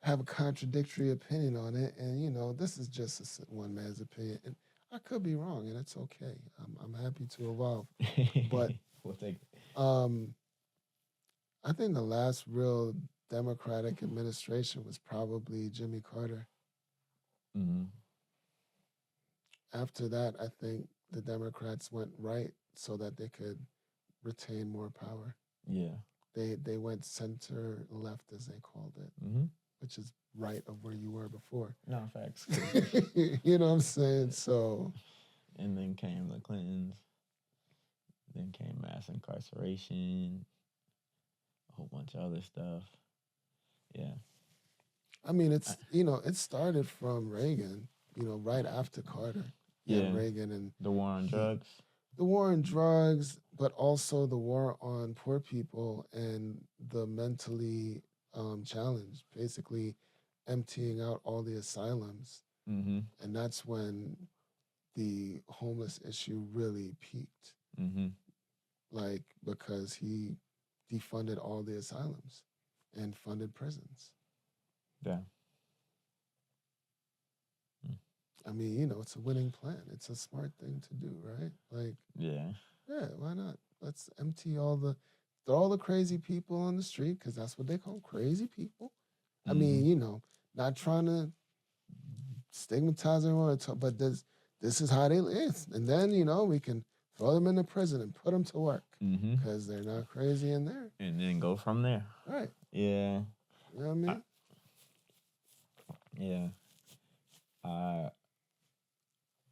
have a contradictory opinion on it, and this is just one man's opinion, and I could be wrong, and it's okay. I'm happy to evolve, but We'll take it. um, I think the last real Democratic administration was probably Jimmy Carter. Mm-hmm. After that, I think the Democrats went right so that they could retain more power. Yeah. They went center left, as they called it, Mm-hmm. which is right of where you were before. No facts. You know what I'm saying? So, And then came the Clintons. Then came mass incarceration, a whole bunch of other stuff. Yeah. I mean, it started from Reagan, right after Carter. Yeah, Yeah. Reagan and The war on drugs. the war on drugs, but also the war on poor people and the mentally challenged, basically emptying out all the asylums. Mm-hmm. And that's when the homeless issue really peaked. Mm-hmm. Like, because he defunded all the asylums and funded prisons. Yeah. I mean, it's a winning plan. It's a smart thing to do, right? Like, Yeah. yeah, why not? Let's empty throw all the crazy people on the street, because that's what they call crazy people. I mean, not trying to stigmatize everyone, but this is how they live. And then, we can throw them into prison and put them to work Mm-hmm. because they're not crazy in there. And then go from there. Right. Yeah. You know what I mean? Yeah.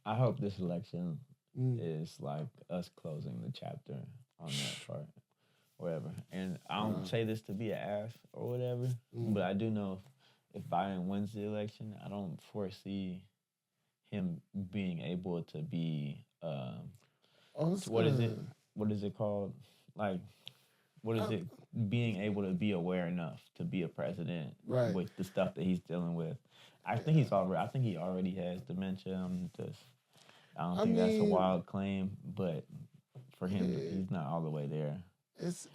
I hope this election is like us closing the chapter on that part, whatever. And I don't say this to be an ass or whatever, but I do know if Biden wins the election, I don't foresee him being able to be what is it? What is it called? Like, what is it? Being able to be aware enough to be a president with the stuff that he's dealing with. I think he already has dementia. I don't think that's a wild claim, but for him, he's not all the way there. It's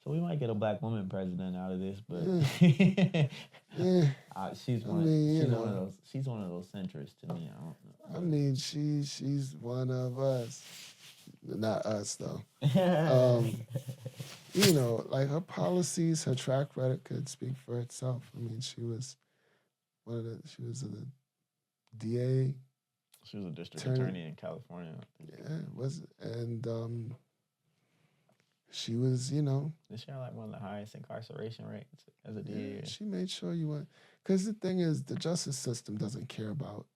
So we might get a black woman president out of this, but she's one of those centrists to me. I don't know. I mean, she's one of us, not us though. Like her policies, her track record could speak for itself. I mean, she was a DA. She was a district attorney in California. And she was, Did she have like one of the highest incarceration rates as a DA? Yeah, she made sure you went. Because the thing is, the justice system doesn't care about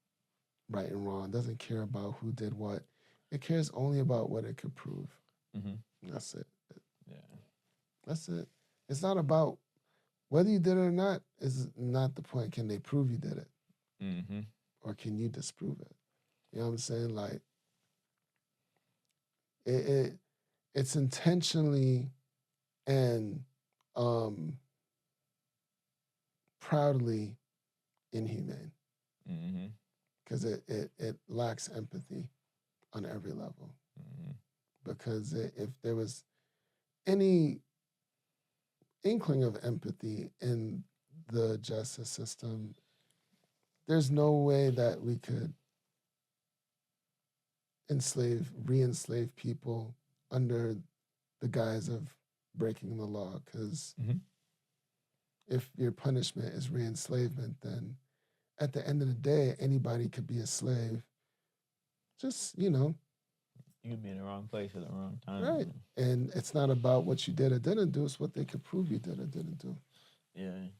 right and wrong, doesn't care about who did what. It cares only about what it could prove. Mm-hmm. That's it. Yeah. That's it. It's not about whether you did it or not. Is not the point. Can they prove you did it? Mm-hmm. Or can you disprove it? You know what I'm saying? Like it it's intentionally and um proudly inhumane Mm-hmm. because it lacks empathy on every level. Mm-hmm. Because if there was any inkling of empathy in the justice system, there's no way that we could re-enslave people under the guise of breaking the law. Because Mm-hmm. if your punishment is re-enslavement, then at the end of the day, anybody could be a slave. Just, You could be in the wrong place at the wrong time. right. And it's not about what you did or didn't do, it's what they could prove you did or didn't do. Yeah. I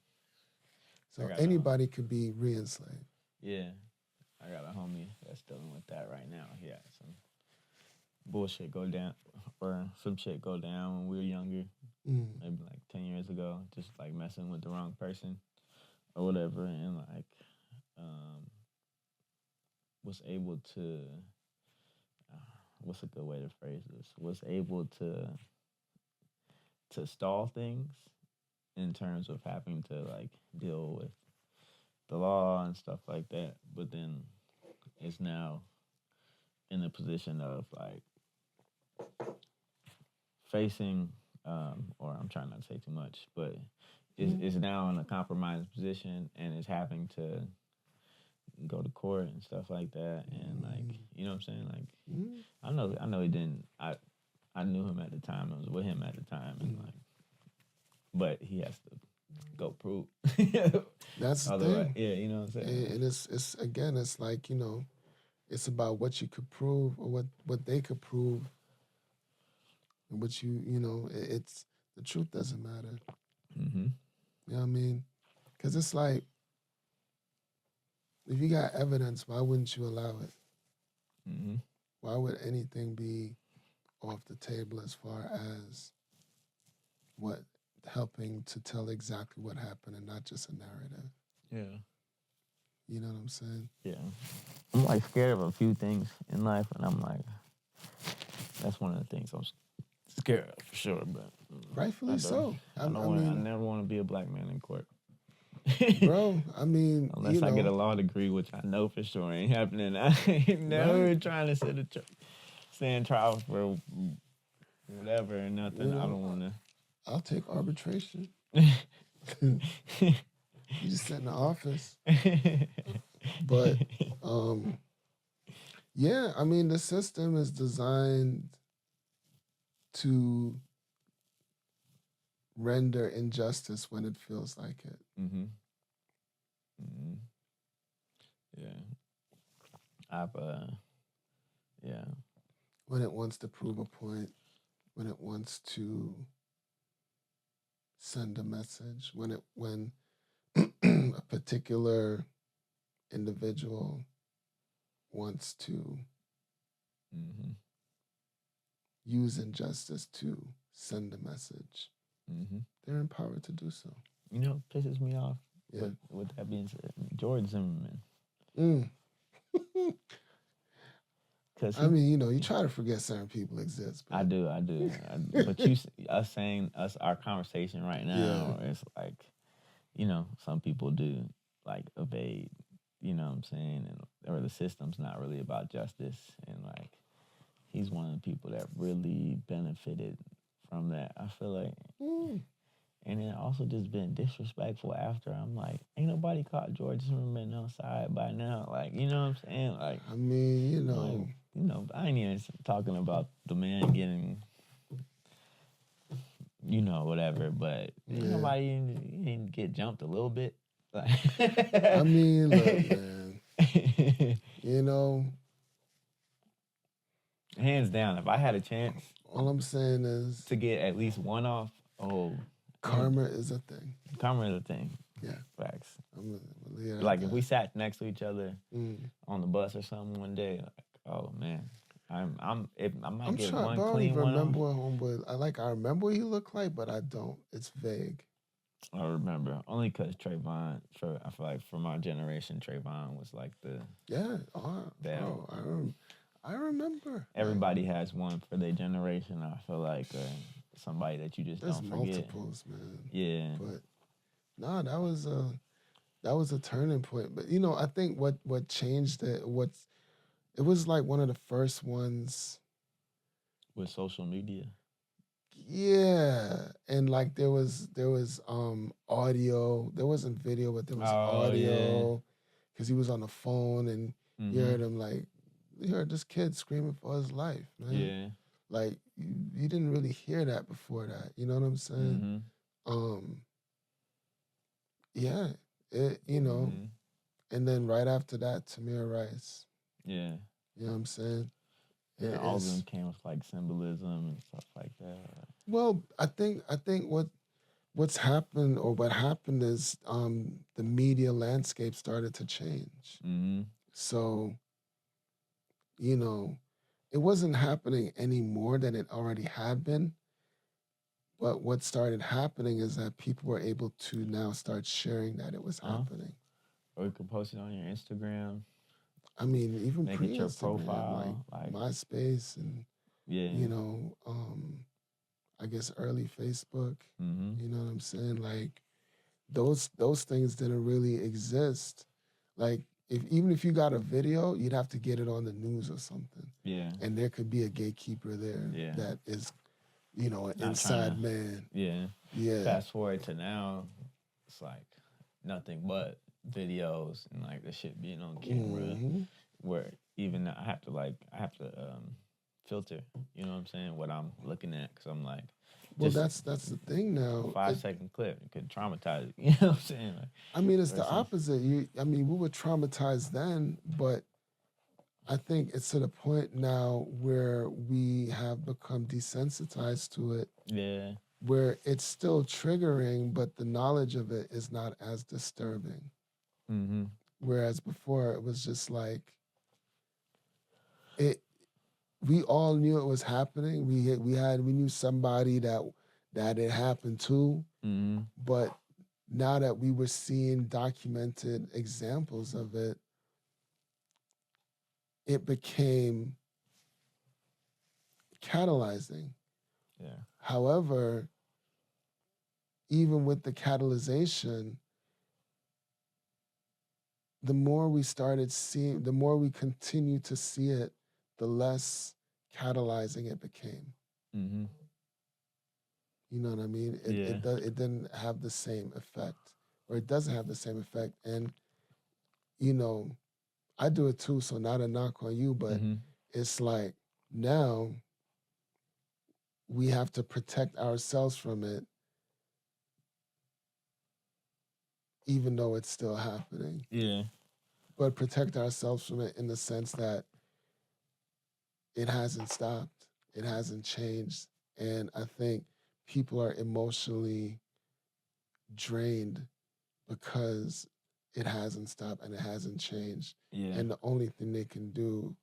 So got anybody could be re-enslaved. yeah. I got a homie that's dealing with that right now. He had some bullshit go down, or some shit go down when we were younger, Mm. maybe like 10 years ago. Just like messing with the wrong person or whatever, and like um, was able to. What's a good way to phrase this? Was able to stall things in terms of having to like deal with the law and stuff like that, but then is now in the position of like facing, or I'm trying not to say too much, but is now in a compromised position and is having to go to court and stuff like that, and like you know what I'm saying, like Mm. I know he didn't. I knew him at the time. I was with him at the time, and like, but he has to go prove. That's the Otherwise, thing. yeah, you know what I'm saying. And it's again, it's like, it's about what you could prove or what they could prove. And what it's the truth doesn't matter. Mm-hmm. You know what I mean? Because it's like, if you got evidence, why wouldn't you allow it? Mm-hmm. Why would anything be off the table as far as what helping to tell exactly what happened and not just a narrative? Yeah. You know what I'm saying? Yeah. I'm like scared of a few things in life, and I'm like, that's one of the things I'm scared of for sure. But Rightfully so. I don't want. I never want to be a black man in court. Bro, I mean, Unless I get a law degree, which I know for sure ain't happening. I ain't never trying to stand trial for whatever and nothing. I don't want I'll take arbitration. to. You just sit in the office. But yeah, I mean, the system is designed to render injustice when it feels like it. Mm-hmm. Mm-hmm. Yeah. I've yeah. When it wants to prove a point, when it wants to send a message, when a particular individual wants to Mm-hmm. use injustice to send a message, Mm-hmm. they're empowered to do so. You know, it pisses me off. Yeah. With that being said, George Zimmerman. Mm. Cause I mean, you try to forget certain people exist. But... I do. But us saying our conversation right now, it's like, some people do like evade, you know what I'm saying, or the system's not really about justice, and like he's one of the people that really benefited from that. I feel like, and then also just been disrespectful after. I'm like, ain't nobody caught George Zimmerman outside by now, like you know what I'm saying, like I mean, like, I ain't even talking about the man getting, whatever, but ain't nobody didn't get jumped a little bit. Like, I mean, look, man. Hands down, if I had a chance, all I'm saying is to get at least one off, karma is a thing. Karma is a thing. Yeah. Facts. Like if we sat next to each other on the bus or something one day, like, oh man, I might get one clean one. I remember what he looked like, but I don't. It's vague. I remember only because Trayvon. I feel like for my generation, Trayvon was like the Yeah, that bro, I remember. Like, everybody has one for their generation. I feel like somebody that you just there's don't forget. multiples, man. Yeah. But nah, that was a turning point. But you know, I think what changed it was like one of the first ones. With social media. Yeah, and like there was audio. There wasn't video, but there was Oh yeah. audio because he was on the phone and you Mhm. heard him like you heard this kid screaming for his life, man. Yeah. Like you didn't really hear that before that. You know what I'm saying? Mhm. Um, yeah, it you know, Mhm. and then right after that, Tamir Rice. Yeah. You know what I'm saying? Then all of them It's came with like symbolism and stuff like that. well, I think what's happened or what happened is the media landscape started to change. Mhm. So you know, it wasn't happening any more than it already had been. But what started happening is that people were able to now start sharing that it was Huh? happening. Or you could post it on your Instagram, I mean, even make it your pre-Instagram, like profile. Like, MySpace and yeah. you know, I guess early Facebook. Mhm. You know what I'm saying? Like those things didn't really exist. Like if even if you got a video, you'd have to get it on the news or something, Yeah. and there could be a gatekeeper there Yeah. that is, you know, an Not trying inside to. man. Yeah. Yeah. Fast forward to now, it's like nothing but videos and like the shit being on camera. Hmm. Where even I have to filter. You know what I'm saying? What I'm looking at because I'm like Well, just that's the thing now. 5 second clip it could traumatize you. You know what I'm saying? Like, I mean, it's the versus opposite. I mean, we were traumatized then, but I think it's to the point now where we have become desensitized to it, yeah. where it's still triggering, but the knowledge of it is not as disturbing. Mm-hmm. Whereas before, it was just like it. We all knew it was happening. We knew somebody that it happened to, Mm-hmm. but now that we were seeing documented examples of it, it became catalyzing. Yeah. However, even with the catalyzation, the more we started seeing, the more we continued to see it, the less catalyzing it became. Mm-hmm. You know what I mean? Yeah. It didn't have the same effect, or it doesn't have the same effect. And you know, I do it too, so not a knock on you, but Mm-hmm. it's like now we have to protect ourselves from it, even though it's still happening. Yeah. But protect ourselves from it in the sense that it hasn't stopped, it hasn't changed. And I think people are emotionally drained because it hasn't stopped and it hasn't changed. Yeah. And the only thing they can do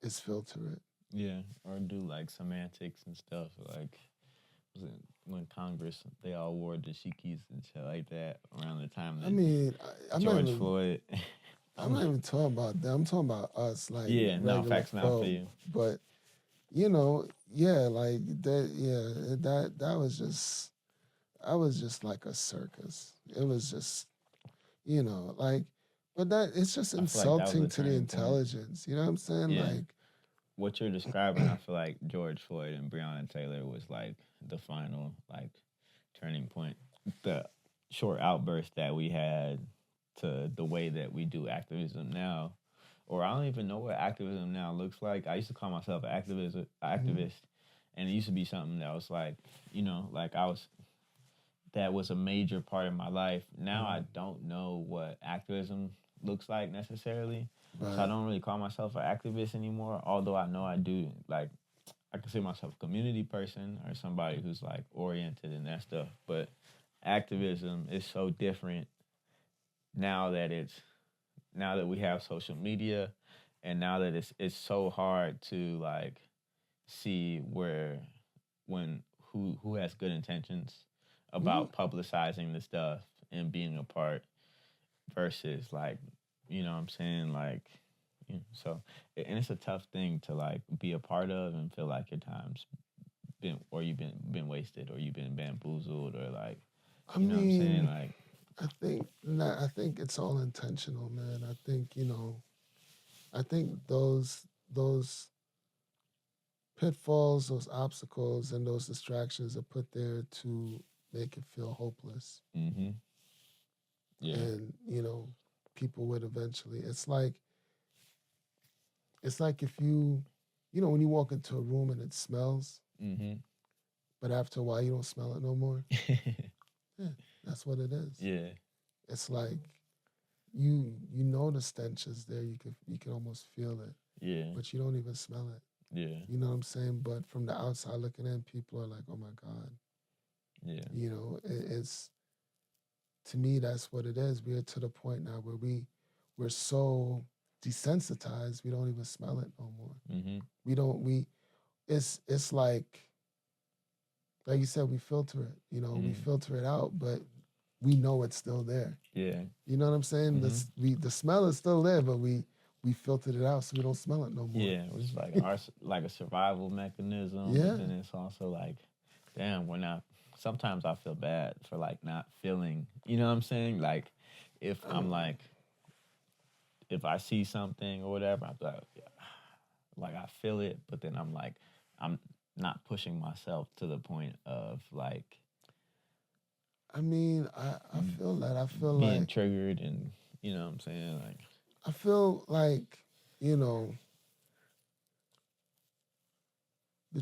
is filter it. Yeah. Or do like semantics and stuff like was it when Congress they all wore dashikis and shit like that around the time I that mean, George Floyd. I'm not even talking about them. I'm talking about us, like Yeah, no regular facts not for folk. you. But you know, yeah, like that. Yeah, that was just. I was just like a circus. It was just, you know, like, but that it's just I feel like that was insulting a to the turning point. intelligence. You know what I'm saying? Yeah. Like, What you're describing, I feel like George Floyd and Breonna Taylor was like the final like turning point. The short outburst that we had to the way that we do activism now, or I don't even know what activism now looks like. I used to call myself an mhm, activist, and it used to be something that was like, like I was that was a major part of my life. Now I mhm, don't know what activism looks like necessarily. So I right, don't really call myself an activist anymore, although I know I do like I consider myself a community person or somebody who's like oriented in that stuff. But activism is so different now that we have social media and now that it's so hard to like see where when who has good intentions about publicizing the stuff and being a part versus like, you know what I'm saying? Like, you know, so, and it's a tough thing to like be a part of and feel like your time's been, or you've been wasted, or you've been bamboozled, or like, I you know what I'm saying? mean, Like, I think it's all intentional, man. I think, I think those pitfalls, those obstacles, and those distractions are put there to make it feel hopeless. mm-hmm. Yeah. And, people would eventually. It's like if when you walk into a room and it smells, Mm-hmm. but after a while you don't smell it no more. Yeah, that's what it is. Yeah. It's like you know the stench is there. You can almost feel it. Yeah. But you don't even smell it. Yeah. You know what I'm saying? But from the outside looking in, people are like, "Oh my God." Yeah. It's to me that's what it is. We're to the point now where we're so desensitized, we don't even smell it no more. Mm-hmm. We don't we it's like you said, we filter it. We filter it out, but we know it's still there. Yeah. You know what I'm saying? The smell is still there, but we filtered it out so we don't smell it no more. Yeah, it's like like a survival mechanism. Yeah. And it's also like, damn, we're not. Sometimes I feel bad for like not feeling. You know what I'm saying? Like, if I'm like, if I see something or whatever, I'm like I feel it, but then I'm like, I'm not pushing myself to the point of like. I mean, I feel that. I feel being like triggered, and you know what I'm saying? Like, I feel like, the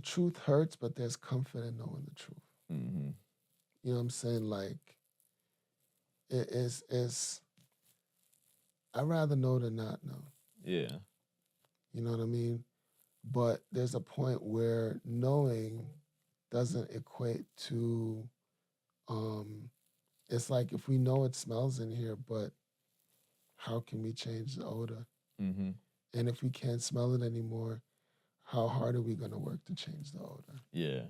truth hurts, but there's comfort in knowing the truth. mm-hmm. You know what I'm saying? Like, it's I'd rather know than not know. Yeah. You know what I mean? But there's a point where knowing doesn't equate to, it's like if we know it smells in here, but how can we change the odor? Mm-hmm. And if we can't smell it anymore, how hard are we going to work to change the odor? Yeah.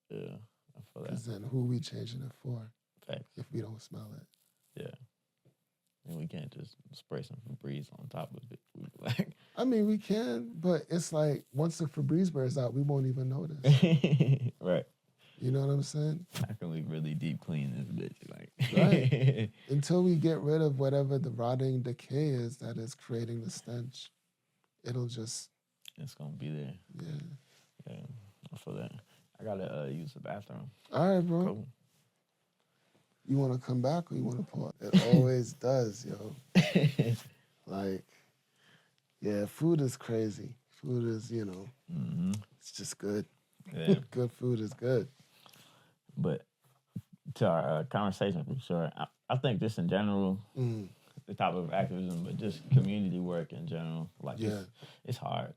Yeah. I feel that. Because then who are we changing it for? Facts. If we don't smell it. Yeah. And we can't just spray some Febreze on top of it. Like, I mean, we can, but it's like once the Febreze burns out, we won't even notice. Right. You know what I'm saying? How can we really deep clean this bitch? Like, right. Until we get rid of whatever the rotting decay is that is creating the stench, it'll just. It's gonna be there. Yeah. Yeah. I feel that. I gotta use the bathroom. All right, bro. Cool. You want to come back or you want to pause? It always does, yo. Like, yeah, food is crazy. Food is, it's just good. Yeah. Good food is good. But to our conversation, for sure, I think just in general, the topic of activism, but just community work in general, like it's hard.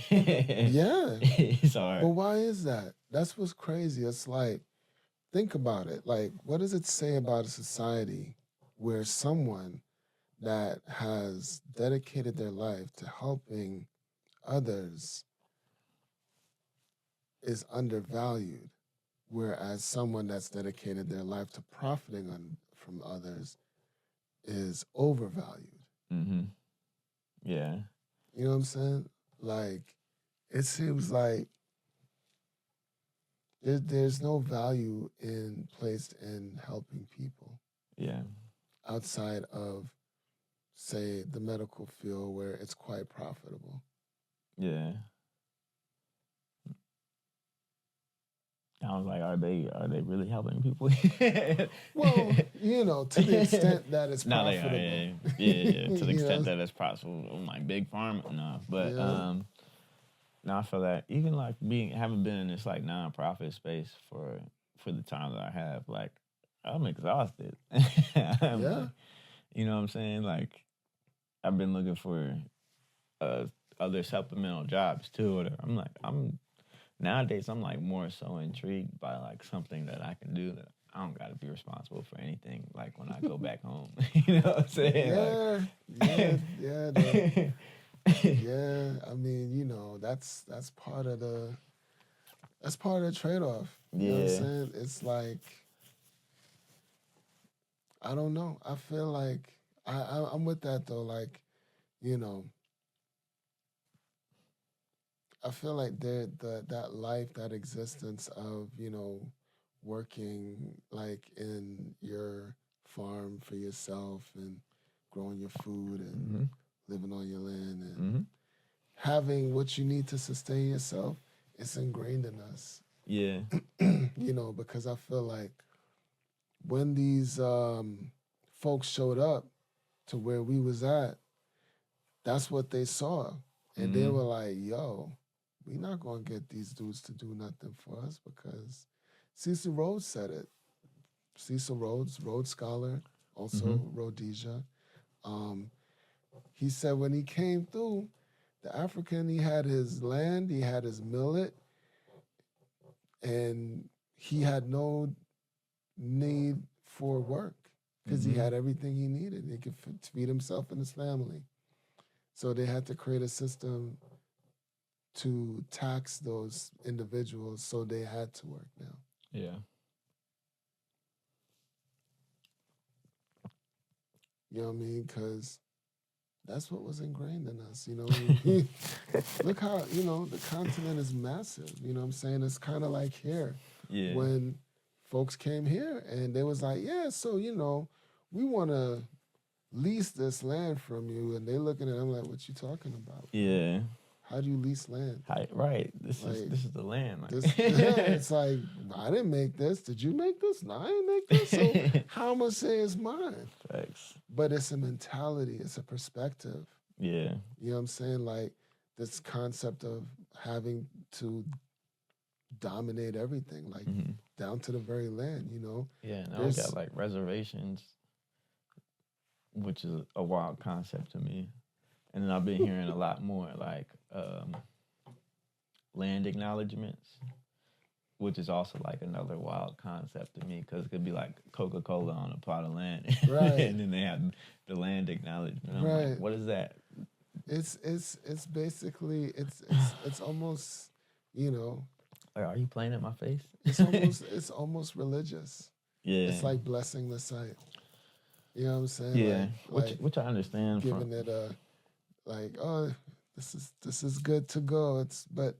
Yeah. It's hard. But why is that? That's what's crazy. It's like, think about it. Like, what does it say about a society where someone that has dedicated their life to helping others is undervalued, whereas someone that's dedicated their life to profiting from others is overvalued? Mm-hmm. Yeah. You know what I'm saying? Like, it seems like there's no value placed in helping people. Yeah. Outside of, say, the medical field where it's quite profitable. Yeah. I was like, are they really helping people? Well, to the extent that it's profitable. No, they are, yeah. To the extent that it's profitable. I'm like, big pharma? No. But no, I feel that even like having been in this like nonprofit space for the time that I have, like, I'm exhausted. Yeah. You know what I'm saying? Like, I've been looking for other supplemental jobs too. Nowadays I'm like more so intrigued by like something that I can do that I don't got to be responsible for anything. Like when I go back home, you know what I'm saying? Yeah. I mean, that's part of the That's part of the trade-off. You know what I'm Yeah. saying? It's like, I don't know. I feel like I'm with that though. Like, you know, I feel like that life, that existence of, working like in your farm for yourself and growing your food and Hmm. living on your land and Hmm. having what you need to sustain yourself, it's ingrained in us. Yeah. Because I feel like when these folks showed up to where we was at, that's what they saw. And they Hmm. were like, yo, we not gonna get these dudes to do nothing for us because Cecil Rhodes said it. Cecil Rhodes, Rhodes Scholar, Hmm. also Rhodesia. Um, he said when he came through, the African, he had his land, he had his millet, and he had no need for work because he Hmm. had everything he needed. He could feed himself and his family. So they had to create a system to tax those individuals, so they had to work now. Yeah. You know what I mean? Because that's what was ingrained in us. Look how, the continent is massive. You know what I'm saying? It's kind of like here Yeah. when folks came here and they was like, yeah, so, we want to lease this land from you. And they looking at it, I'm like, what you talking about, bro? Yeah. How do you lease land? Right. This is Like, this is the land. this, yeah, it's like, I didn't make this. Did you make this? No, I didn't make this. So how am I say it's mine? Facts. But it's a mentality. It's a perspective. Yeah. You know what I'm saying? Like this concept of having to dominate everything, like Hmm. down to the very land, Yeah. Now we got There's like reservations, which is a wild concept to me. And then I've been hearing a lot more like land acknowledgements, which is also like another wild concept to me because it could be like Coca-Cola on a plot of land, right, and then they have the land acknowledgement. I'm like, right. what is that? It's basically it's almost, you know, Like, are you playing at my face? it's almost religious. Yeah, It's like blessing the site. You know what I'm saying? yeah. Like Which I understand from. giving it a like, oh, this is good to go. But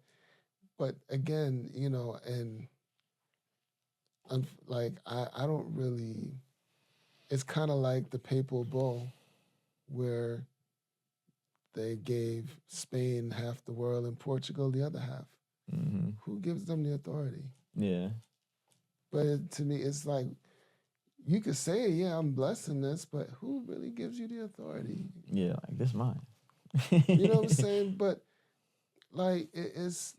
again, and like I don't really. It's kind of like the Papal Bull, where they gave Spain half the world and Portugal the other half. Hmm. Who gives them the authority? Yeah, But to me, it's like you could say, yeah, I'm blessing this, but who really gives you the authority? yeah. Like this mine. You know what I'm saying? But like it's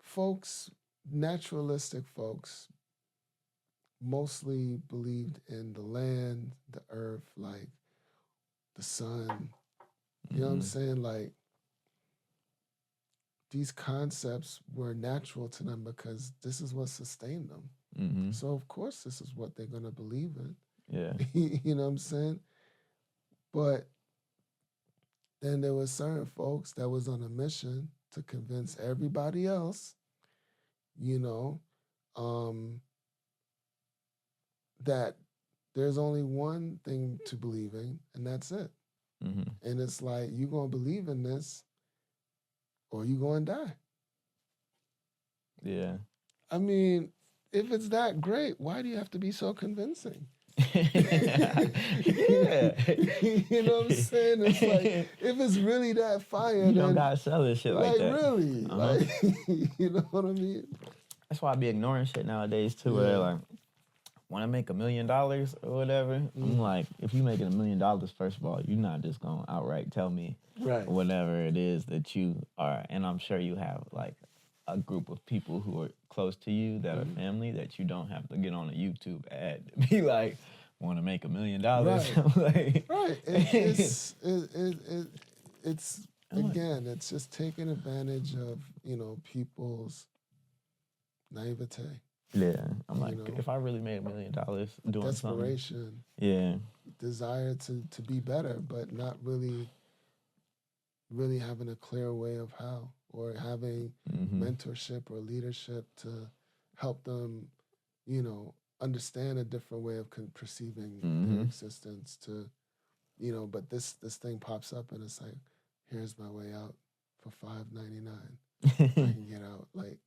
folks, naturalistic folks, mostly believed in the land, the earth, like the sun. You know what I'm Hmm. saying? Like these concepts were natural to them because this is what sustained them. Hmm. So of course this is what they're gonna believe in. Yeah. You know what I'm saying? But then there were certain folks that was on a mission to convince everybody else, you know, um, that there's only one thing to believe in, and that's it. Hmm. And it's like you gonna believe in this, or you gonna die. Yeah. I mean, if it's that great, why do you have to be so convincing? Yeah. You know what I'm saying? It's like if it's really that fire, You don't then gotta sell this shit like like that. really, Uh huh. like you know what I mean? That's why I be ignoring shit nowadays too. Where they're Yeah. like, when I make $1 million or whatever, I'm like, if you making $1 million, first of all, you're not just gonna outright tell me Right. whatever it is that you are, and I'm sure you have like a group of people who are close to you that are family that you don't have to get on a YouTube ad to be like, want to make $1 million. Right. Like, Right. It's I'm like, again, it's just taking advantage of, people's naivete, yeah, I'm you like, know, if I really made $1 million doing something, desperation, yeah, desire to be better, but not really really having a clear way of how, or having mentorship or leadership to help them, understand a different way of perceiving their existence. But this thing pops up and it's like, here's my way out for $5.99. I can get out. Like,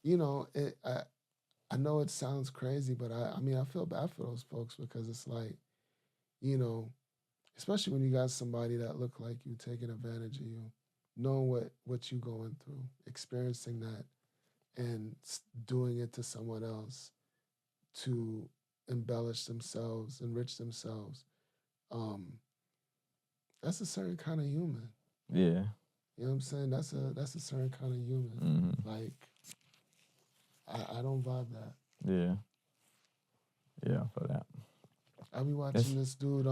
it. I know it sounds crazy, but I mean, I feel bad for those folks because it's like, you know, especially when you got somebody that look like you taking advantage of you, knowing what you going through, experiencing that, and doing it to someone else to embellish themselves, enrich themselves. Um, that's a certain kind of human. Yeah. You know what I'm saying? That's a certain kind of human. Like, I don't vibe that. Yeah. Yeah, for that. I be watching this dude.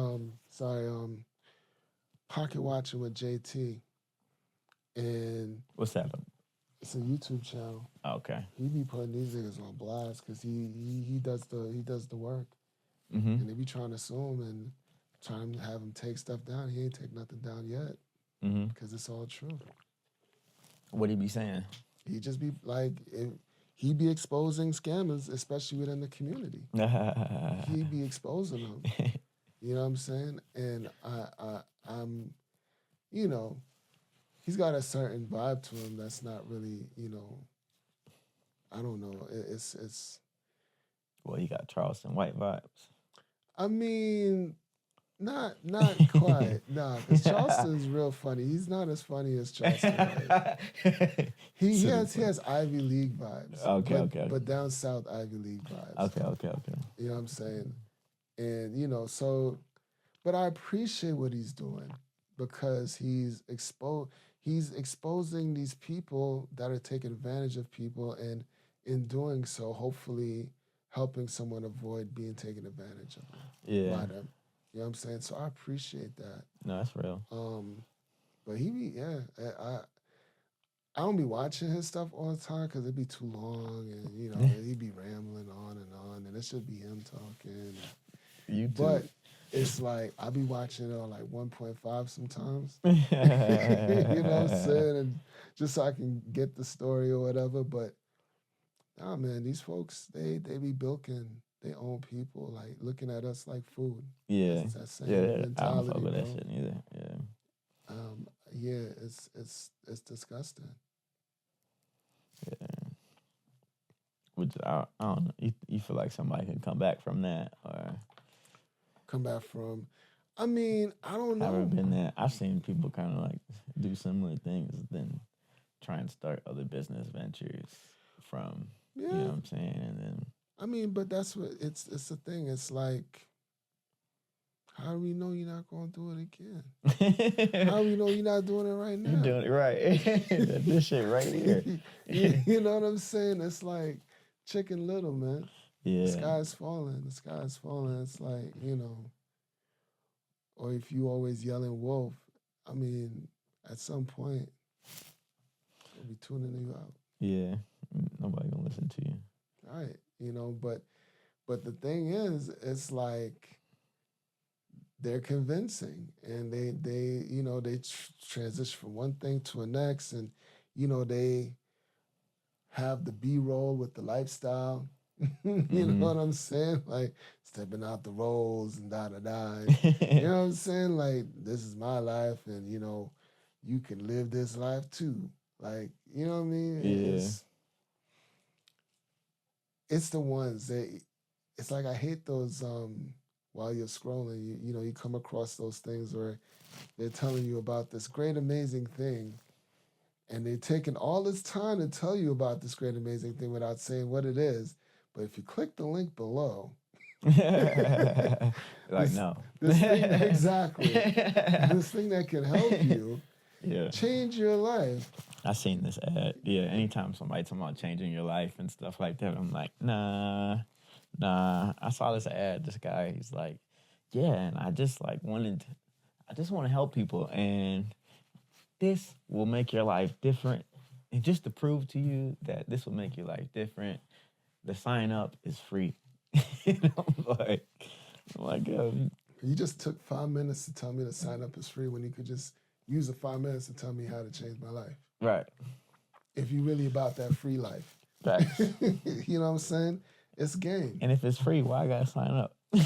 Pocket watching with JT, and What's that? it's a YouTube channel. Okay. He be putting these niggas on blast because he does the work, Mm-hmm. and they be trying to sue him and trying to have him take stuff down. He ain't take nothing down yet because it's all true. What he be saying? He just be like, he be exposing scammers, especially within the community. He be exposing them. You know what I'm saying? And I'm, he's got a certain vibe to him that's not really, I don't know. It's. Well, he got Charleston White vibes. I mean, not quite. Nah, because Charleston's real funny. He's not as funny as Charleston. Right? He has Ivy League vibes. Okay. But down south Ivy League vibes. Okay. You know what I'm saying? And but I appreciate what he's doing because he's exposing these people that are taking advantage of people, and in doing so, hopefully helping someone avoid being taken advantage of by them. You know what I'm saying? So I appreciate that. No, that's real. But I don't be watching his stuff all the time because it'd be too long, and he'd be rambling on, and it should be him talking. You too. But it's like I be watching it on like 1.5 sometimes. You know what I'm saying? And just so I can get the story or whatever. But nah, man, these folks they be bilking their own people, like looking at us like food. Yeah. It's that same mentality, I don't fuck with bro. that shit either. Yeah. It's disgusting. Yeah. Which I don't know. You feel like somebody can come back from that, or come back from? I mean, I don't know. I've been there. I've seen people kind of like do similar things, then try and start other business ventures from. Yeah. You know what I'm saying? And then. I mean, but that's what it's the thing. It's like, how do we know you're not going to do it again? How do we know you're not doing it right now? You're doing it right. This shit right here. You know what I'm saying? It's like Chicken Little, man. Yeah. The sky's falling. It's like, or if you always yelling wolf, I mean, at some point, they'll be tuning you out. Yeah. Nobody gonna listen to you. Right. But the thing is, it's like they're convincing, and they transition from one thing to the next, and they have the B-roll with the lifestyle. You know what I'm saying? Like stepping out the roles and da-da-da. You know what I'm saying? Like, this is my life, and you can live this life too. Like, you know what I mean? Yeah. It's the ones that, it's like I hate those while you're scrolling, you come across those things where they're telling you about this great amazing thing, and they're taking all this time to tell you about this great amazing thing without saying what it is. But if you click the link below, no. This thing, exactly. This thing that can help you change your life. I seen this ad. Yeah, anytime somebody talking about changing your life and stuff like that, I'm like, nah. I saw this ad. This guy, he's like, yeah, and I just want to help people, and this will make your life different. And just to prove to you that this will make your life different, the sign up is free. Like, oh my God. You just took 5 minutes to tell me the sign up is free when you could just use the 5 minutes to tell me how to change my life. Right. If you really about that free life. Facts. You know what I'm saying? It's game. And if it's free, why I gotta sign up? For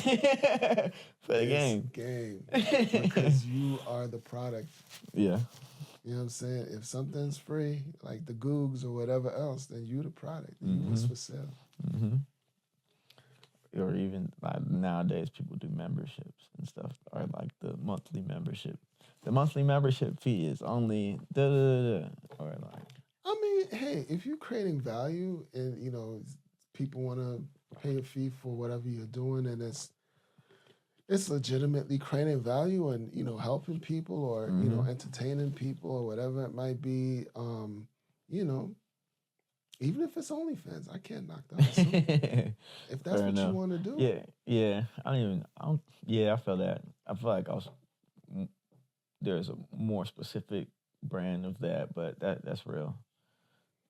the game. Game. Because you are the product. Yeah. You know what I'm saying? If something's free, like the Googs or whatever else, then you the product. You was for sale. Mm-hmm. Or even like nowadays, people do memberships and stuff, or like the monthly membership. The monthly membership fee is only or like. I mean, hey, if you're creating value and you know people want to pay a fee for whatever you're doing, and it's legitimately creating value and you know helping people or you know entertaining people or whatever it might be, you know. Even if it's OnlyFans, I can't knock that. If that's Fair what enough. you want to do. Yeah. I feel that. I feel like there's a more specific brand of that, but that's real.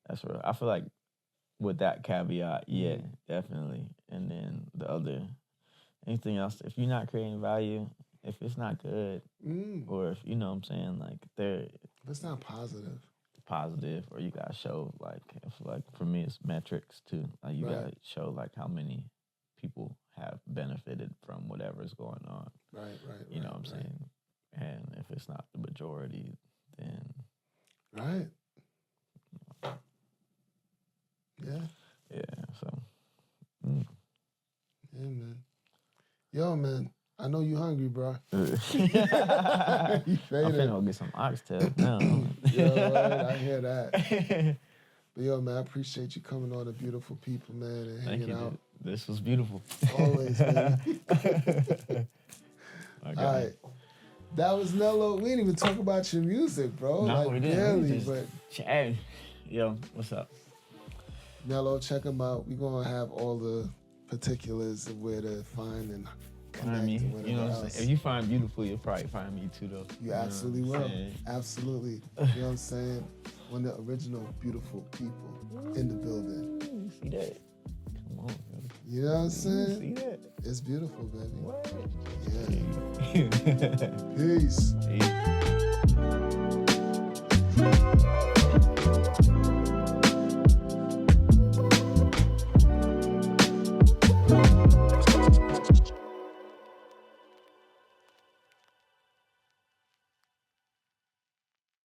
That's real. I feel like with that caveat, yeah, definitely. And then the other, anything else, if you're not creating value, if it's not good, or if, you know what I'm saying, like if it's not positive, or you gotta show like for me it's metrics too. Like you gotta show like how many people have benefited from whatever's going on. Right. You know what I'm saying? And if it's not the majority, then right. Yeah. So yeah, man. Yo, man, I know you hungry, bro. You I'm finna go get some oxtail now. Yo, right, I hear that. But yo, man, I appreciate you coming on to Beautiful People, man, and hanging out. Dude. This was beautiful. Always, man. All right. That was Nelo. We didn't even talk about your music, bro. No, we didn't. Barely, but hey, yo, what's up? Nelo, check him out. We're gonna have all the particulars of where to find and connect me. and whatever You know what I'm else. saying? If you find Beautiful, you'll probably find me too, though. You absolutely will. Absolutely. You know what I'm saying? One of the original Beautiful People in the building. You see that? Come on, baby. You know what I'm saying? See that? It's beautiful, baby. What? Yeah. Peace. Peace.